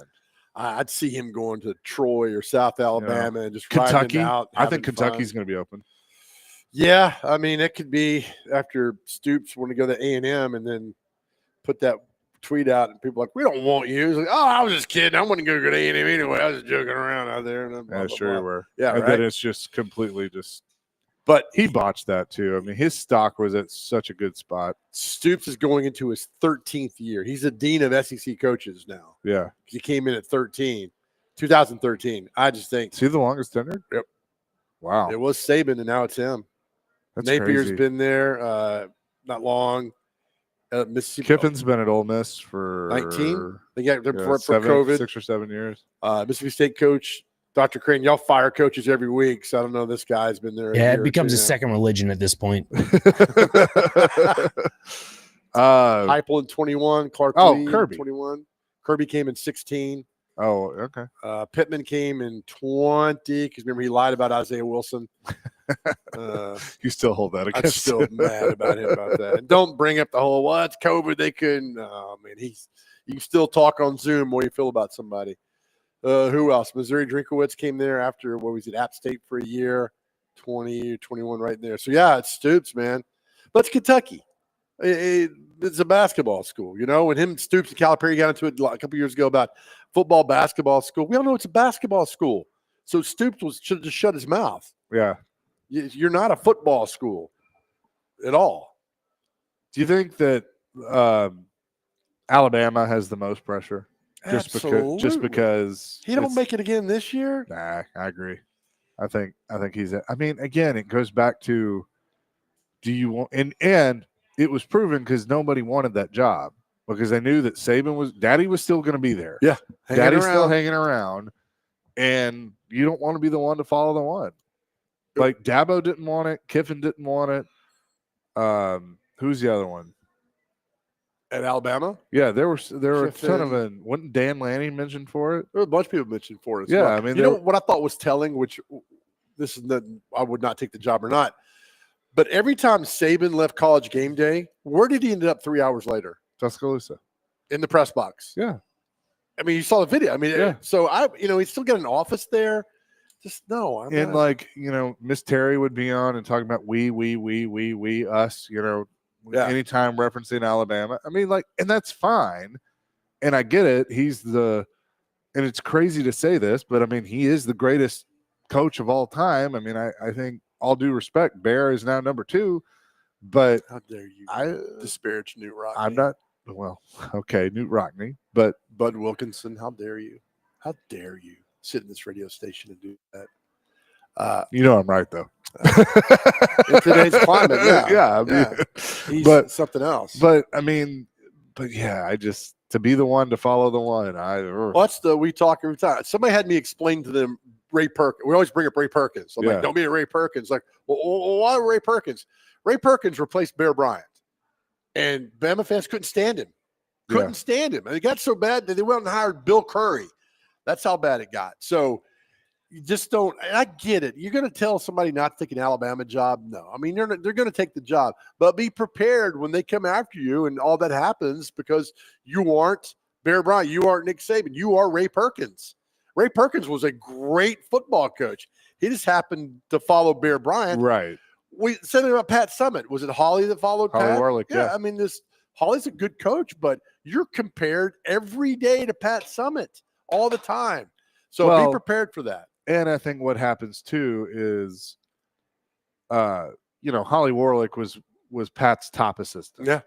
I'd see him going to Troy or South Alabama and just Kentucky. Out, I think Kentucky's going to be open. Yeah, I mean it could be after Stoops want to go to A&M and then put that tweet out, and people are like, we don't want you. He's like, oh, I was just kidding. I wasn't going to go to A&M anyway. I was just joking around out there. And blah, Yeah, blah, sure blah. you were. Yeah, and right. then it's just completely just. But he botched that too. I mean, his stock was at such a good spot. Stoops is going into his 13th year. He's the dean of SEC coaches now. Yeah, he came in at 2013. I just think. Is he the longest tenured? Yep. Wow. It was Saban, and now it's him. That's Napier's crazy. been there not long. Mississippi. Kiffin's been at Ole Miss for 19. They got there for 7, COVID. 6 or 7 years. Mississippi State coach Dr. Crane. Y'all fire coaches every week, so I don't know. This guy's been there. Yeah, it becomes a second religion at this point. Heupel in 21. Clark Lee in Kirby 21. Kirby came in 16. Oh, okay. Pittman came in 20 because remember he lied about Isaiah Wilson. You still hold that I'm against still mad about him about that. And don't bring up the whole, well, it's COVID. They couldn't. Oh, man, you can still talk on Zoom what you feel about somebody. Who else? Missouri Drinkowitz came there after, what was it, App State for a year, 20, 21 right there. So, yeah, it's Stoops, man. But it's Kentucky. It's a basketball school, you know. When him, Stoops, and Calipari got into it a couple years ago about football, basketball school. We all know it's a basketball school. So Stoops should just shut his mouth. Yeah. You're not a football school at all. Do you think that Alabama has the most pressure? Just because he don't make it again this year? Nah, I agree. I think he's. I mean, again, it goes back to, do you want? And it was proven because nobody wanted that job because they knew that Daddy was still going to be there. Yeah, Daddy's still hanging around, and you don't want to be the one to follow the one. Like Dabo didn't want it, Kiffin didn't want it. Who's the other one? At Alabama? Yeah, there were a ton of them. Wasn't Dan Lanning mentioned for it? There were a bunch of people mentioned for it. Yeah, well. I mean, you know what I thought was telling, which this is I would not take the job or not. But every time Saban left College Game Day, where did he end up 3 hours later? Tuscaloosa. In the press box. Yeah. I mean, you saw the video. I mean, yeah. So he's still got an office there. Just no. And like, Miss Terry would be on and talking about we, us, anytime referencing Alabama. I mean, and that's fine. And I get it. And it's crazy to say this, but I mean, he is the greatest coach of all time. I mean, I think, all due respect, Bear is now number 2, but how dare you disparage Newt Rockne? I'm not. Well, okay, Newt Rockne, but Bud Wilkinson. How dare you? How dare you sit in this radio station and do that? I'm right though. In today's climate, yeah. I mean, he's something else. But I mean, I just to be the one to follow the one. We talk every time. Somebody had me explain to them Ray Perkins. We always bring up Ray Perkins. I'm like, don't be a Ray Perkins. Like, well, why Ray Perkins? Ray Perkins replaced Bear Bryant, and Bama fans couldn't stand him. Stand him. And it got so bad that they went and hired Bill Curry. That's how bad it got. So you just don't. And I get it. You're going to tell somebody not to take an Alabama job? No. I mean, they're going to take the job, but be prepared when they come after you and all that happens because you aren't Bear Bryant. You aren't Nick Saban. You are Ray Perkins. Ray Perkins was a great football coach. He just happened to follow Bear Bryant. Right. We said it about Pat Summitt. Was it Holly that followed Holly Pat? Warlick, yeah. I mean, Holly's a good coach, but you're compared every day to Pat Summitt all the time. So be prepared for that. And I think what happens too is, Holly Warlick was Pat's top assistant. Yeah.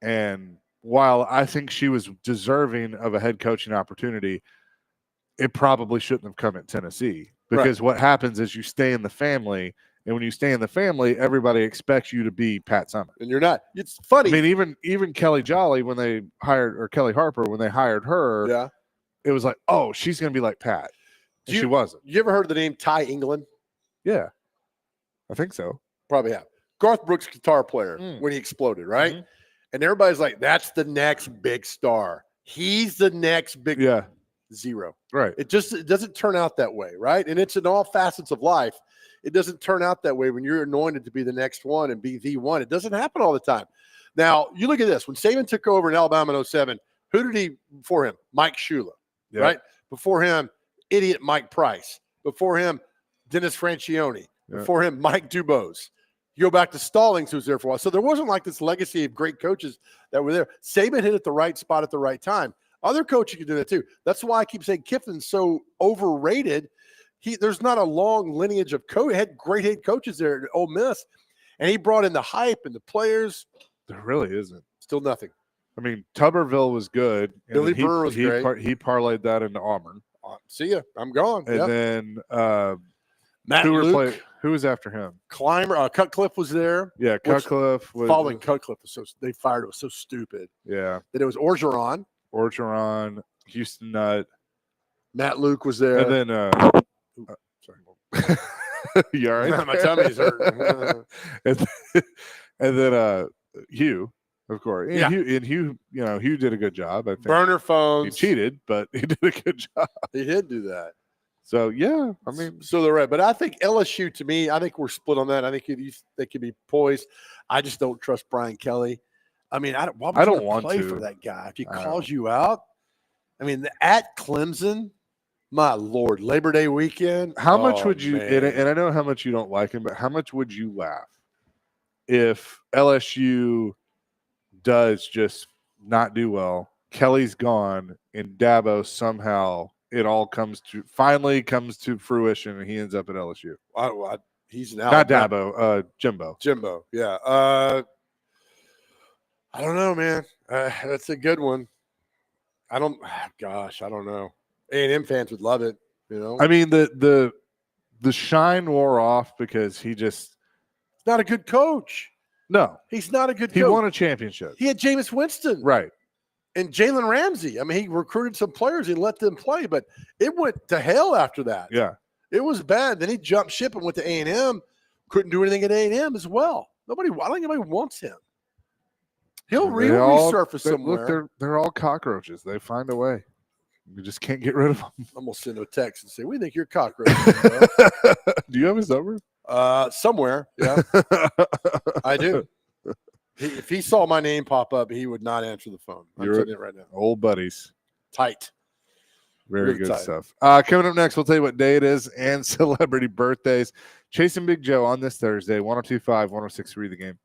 And while I think she was deserving of a head coaching opportunity, it probably shouldn't have come at Tennessee because what happens is you stay in the family, and when you stay in the family, everybody expects you to be Pat Summitt, and you're not. It's funny. I mean, even Kelly Jolly when they hired, or Kelly Harper when they hired her, it was like, oh, she's going to be like Pat. And she wasn't. You ever heard the name Ty England? Yeah, I think so. Probably have. Garth Brooks, guitar player, when he exploded, right? Mm-hmm. And everybody's like, that's the next big star. He's the next big zero. Right. It doesn't turn out that way, right? And it's in all facets of life. It doesn't turn out that way when you're anointed to be the next one and be the one. It doesn't happen all the time. Now, you look at this. When Saban took over in Alabama in 2007, who did he before him? Mike Shula, right? Before him, idiot Mike Price. Before him, Dennis Francione. Before him, Mike Dubose. You go back to Stallings, who was there for a while. So there wasn't like this legacy of great coaches that were there. Saban hit at the right spot at the right time. Other coaches can do that too. That's why I keep saying Kiffin's so overrated. There's not a long lineage of had great head coaches there at Ole Miss, and he brought in the hype and the players. There really isn't. Still nothing. I mean, Tuberville was good. And Billy Brewer was great. He parlayed that into Auburn. See ya. I'm gone. And then Matt Luke. Who was after him? Clymer. Cutcliffe was there. Yeah, Cutcliffe was following Cutcliffe was they fired. It was so stupid. Yeah. Then it was Orgeron, Houston Nutt. Matt Luke was there. And then sorry. You all right? My tummy's hurting. and then Hugh, of course. And Yeah. Hugh, Hugh did a good job. I think. Burner phones. He cheated, but he did a good job. He did do that. So yeah, I mean, so they're right. But I think LSU, to me, I think we're split on that. I think they could be poised. I just don't trust Brian Kelly. I mean, I don't want to play for that guy if he calls you out. I mean, at Clemson, my Lord, Labor Day weekend. How much would you? And I know how much you don't like him, but how much would you laugh if LSU does just not do well? Kelly's gone, and Dabo somehow. It all finally comes to fruition, and he ends up at LSU. He's not Dabo, Jimbo. Jimbo, yeah. I don't know, man. That's a good one. I don't know. A&M fans would love it, I mean, the shine wore off because he's not a good coach. No, he's not a good coach. He won a championship. He had Jameis Winston, right? And Jalen Ramsey. I mean, he recruited some players and let them play, but it went to hell after that. Yeah. It was bad. Then he jumped ship and went to A&M. Couldn't do anything at A&M as well. I don't think anybody wants him. He'll resurface somewhere. Look, they're all cockroaches. They find a way. You just can't get rid of them. I'm going to send him a text and say, we think you're cockroaches. Do you have his number? Somewhere, yeah. I do. If he saw my name pop up, he would not answer the phone. I'm telling you right now. Old buddies. Tight. Very really good tight. stuff. Coming up next, we'll tell you what day it is and celebrity birthdays. Chasing Big Joe on this Thursday, 102.5, 106.3 The Game.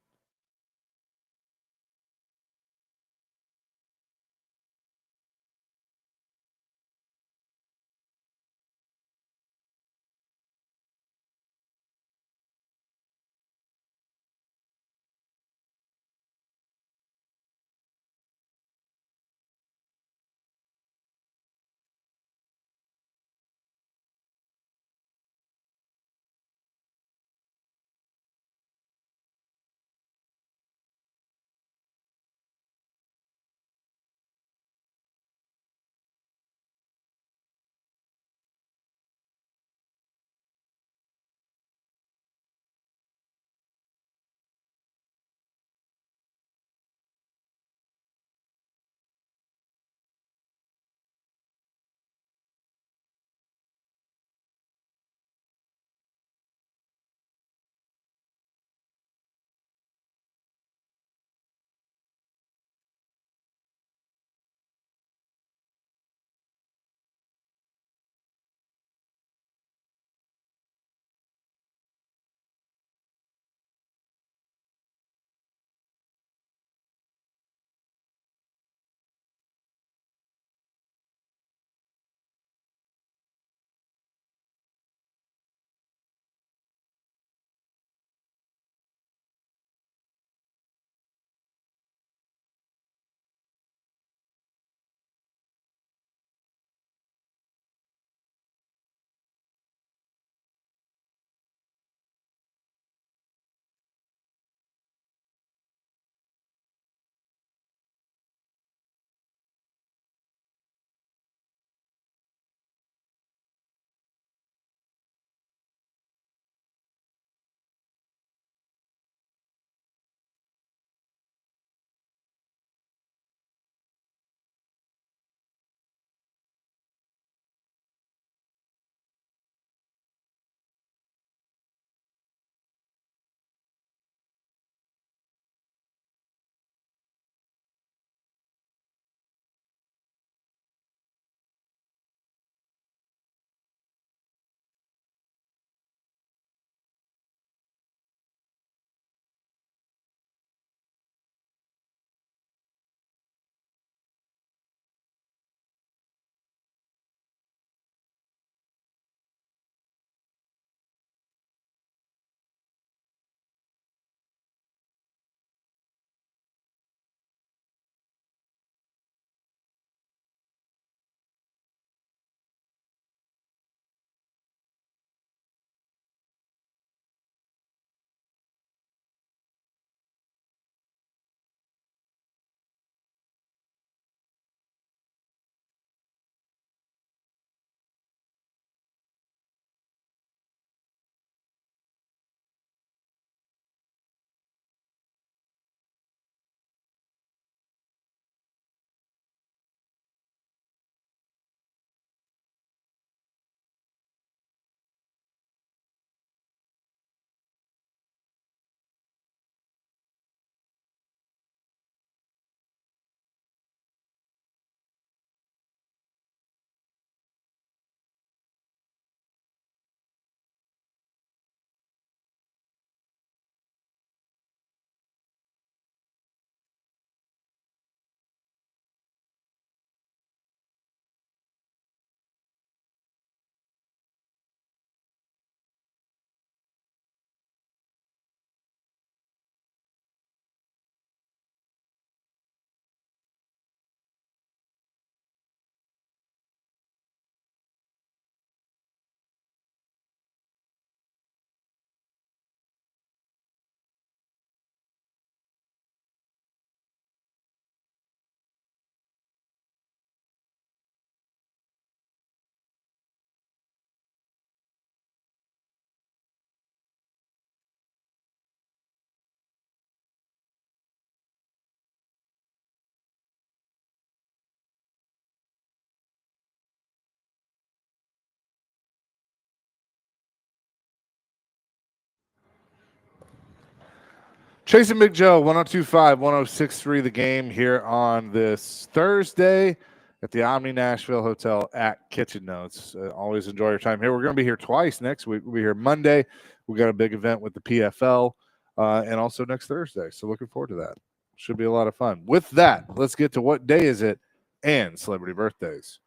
Chasing Big Joe, 102.5, 106.3 The Game here on this Thursday at the Omni Nashville Hotel at Kitchen Notes. Always enjoy your time here. We're going to be here twice next week. We'll be here Monday. We got a big event with the PFL and also next Thursday. So looking forward to that. Should be a lot of fun. With that, let's get to what day is it and celebrity birthdays.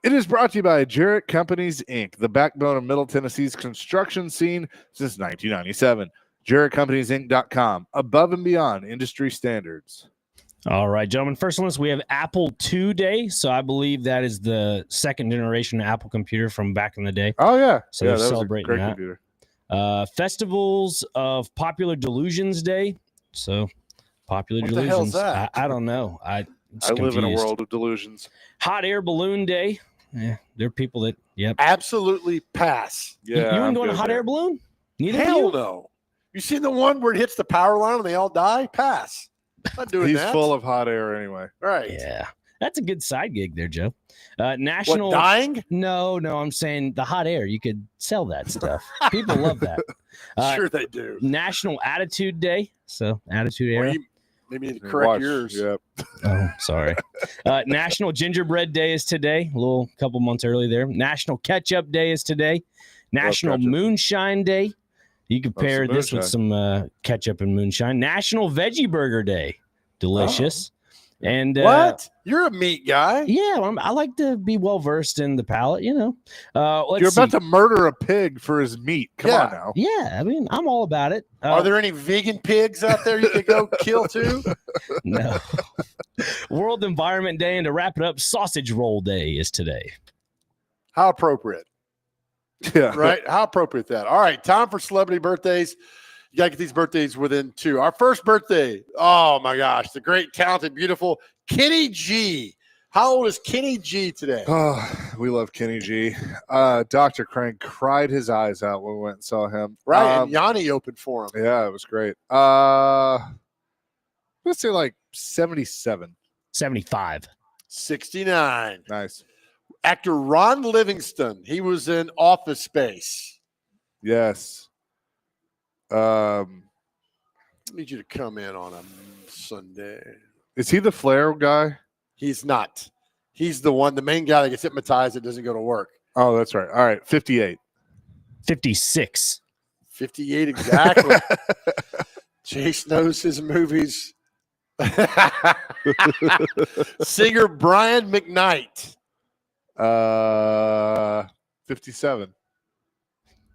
It is brought to you by Jarrett Companies, Inc., the backbone of Middle Tennessee's construction scene since 1997. JarrettCompaniesInc.com, above and beyond industry standards. All right, gentlemen. First on this, we have Apple II Day. So I believe that is the second generation Apple computer from back in the day. Oh, yeah. So yeah, they're that celebrating was a great that. computer. Festivals of Popular Delusions Day. So Popular What the Delusions. hell's that? I don't know. I live in a world of delusions. Hot Air Balloon Day. Yeah, there are people that, yep. Absolutely pass. Yeah, you I'm wouldn't go on a good hot there. air balloon? Neither of Hell you? no. You seen the one where it hits the power line and they all die? Pass. Not doing He's that. full of hot air anyway. Right. Yeah. That's a good side gig there, Joe. National. What, dying? No, I'm saying the hot air. You could sell that stuff. People love that. Sure they do. National Attitude Day. So Attitude Or Era. you maybe need to correct Watch. yours. Yep. Oh, sorry. National Gingerbread Day is today. A little couple months early there. National Ketchup Day is today. National ketchup. Moonshine Day. You can pair some this with some ketchup and moonshine. National Veggie Burger Day. Delicious. And What? You're a meat guy. yeah, I like to be well versed in the palate, you know. You're about to murder a pig for his meat. Come on Yeah. now. Yeah, I mean, I'm all about it. Are there any vegan pigs out there you could go kill too? No. World Environment Day, and to wrap it up, Sausage Roll Day is today. How appropriate. Yeah. Right? How appropriate that. All right, time for celebrity birthdays. You got to get these birthdays within two. Our first birthday, oh my gosh, the great, talented, beautiful Kenny G. How old is Kenny G today? Oh, we love Kenny G. Dr. Crank cried his eyes out when we went and saw him. Right, and Yanni opened for him. Yeah, it was great. Let's say like 77. 75. 69. Nice. Actor Ron Livingston, he was in Office Space. Yes. I need you to come in on a Sunday. Is he the flare guy? He's not. He's the main guy that gets hypnotized that doesn't go to work. Oh, that's right. All right. 58. 56. 58 exactly. Chase knows his movies. Singer Brian McKnight. 57.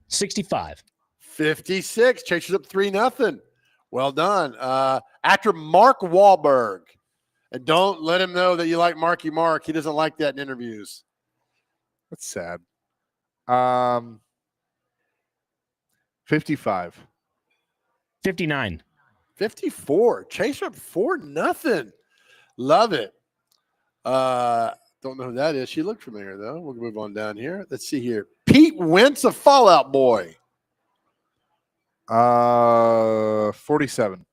65. 56. Chase is up 3-0. Well done. Actor Mark Wahlberg. And don't let him know that you like Marky Mark. He doesn't like that in interviews. That's sad. 55. 59. 54. Chase up 4-0. Love it. Don't know who that is. She looked familiar, though. We'll move on down here. Let's see here. Pete Wentz, a Fallout Boy. 47.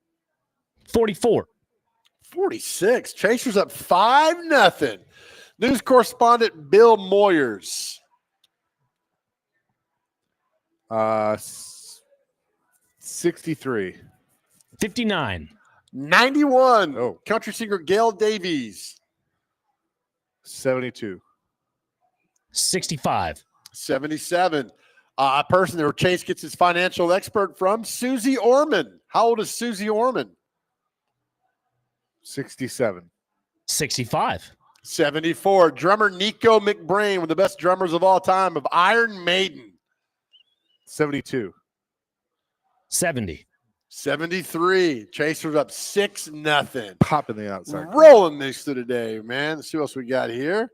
44. 46. Chasers up 5-0. News correspondent Bill Moyers. 63. 59. 91. Oh. Country singer Gail Davies. 72. 65. 77. A person that Chase gets his financial expert from, Susie Orman. How old is Susie Orman? 67. 65. 74. Drummer Nico McBrain, one of the best drummers of all time of Iron Maiden. 72. 70. 73. Chasers up 6-0. Popping the outside. Rolling this through today, man. Let's see what else we got here.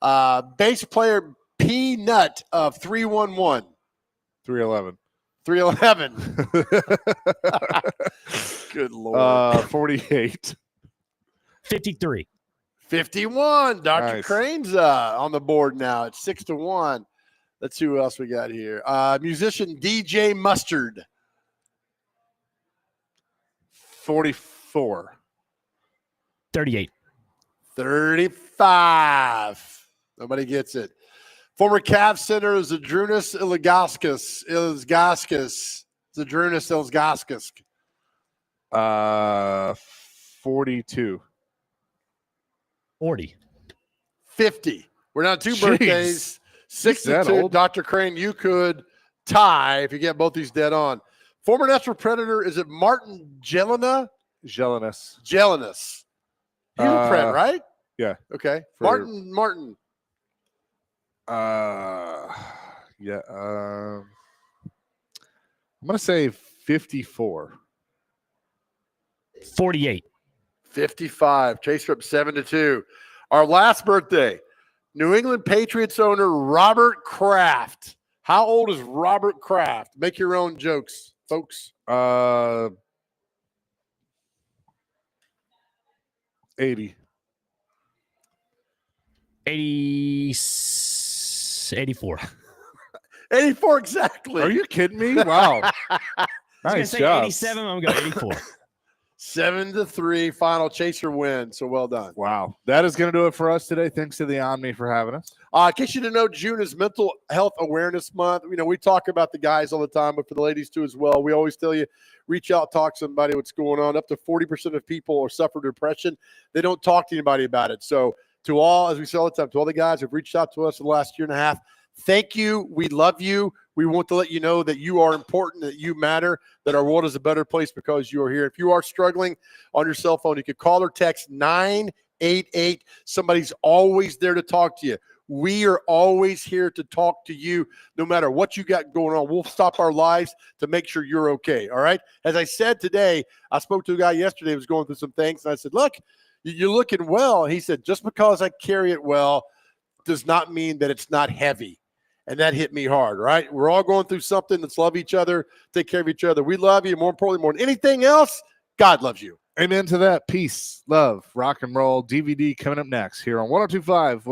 Bass player P-Nut of 311. 311. 311. Good Lord. 48. 53. 51. Dr. Nice. Crane's on the board now. It's 6-1. Let's see who else we got here. Musician DJ Mustard. 44. 38. 35. Nobody gets it. Former Cavs center Zadrunas Ilgauskas. Zadrunas Ilgauskas. 42. 40. 50. We're now 2 Jeez. birthdays. 6 that to 2. old? Dr. Crane, you could tie if you get both these dead on. Former natural predator, is it Martin Jelena? Jealous. Jelinus. He was a pred, right? Yeah. Okay. For- Martin. Yeah. I'm gonna say 54. 48. 55. Chaser up 7 to 2. Our last birthday, New England Patriots owner Robert Kraft. How old is Robert Kraft? Make your own jokes, folks. 80. 84. 84 exactly. Are you kidding me? Wow. I was gonna Nice say job. 87. I'm going to go 84. 7 to 3. Final Chaser win. So well done. Wow. That is going to do it for us today. Thanks to the Omni for having us. In case you didn't know, June is Mental Health Awareness Month. You know, we talk about the guys all the time, but for the ladies too as well. We always tell you, reach out, talk to somebody, what's going on. Up to 40% of people suffer depression. They don't talk to anybody about it. So to all, as we say all the time, to all the guys who've reached out to us in the last year and a half, thank you. We love you. We want to let you know that you are important, that you matter, that our world is a better place because you are here. If you are struggling on your cell phone, you can call or text 988. Somebody's always there to talk to you. We are always here to talk to you no matter what you got going on. We'll stop our lives to make sure you're okay, all right? As I said today, I spoke to a guy yesterday who was going through some things, and I said, look, you're looking well. And he said, just because I carry it well does not mean that it's not heavy. And that hit me hard, right? We're all going through something. Let's love each other, take care of each other. We love you. More importantly, more than anything else, God loves you. Amen to that. Peace, love, rock and roll. DVD coming up next here on 102.5.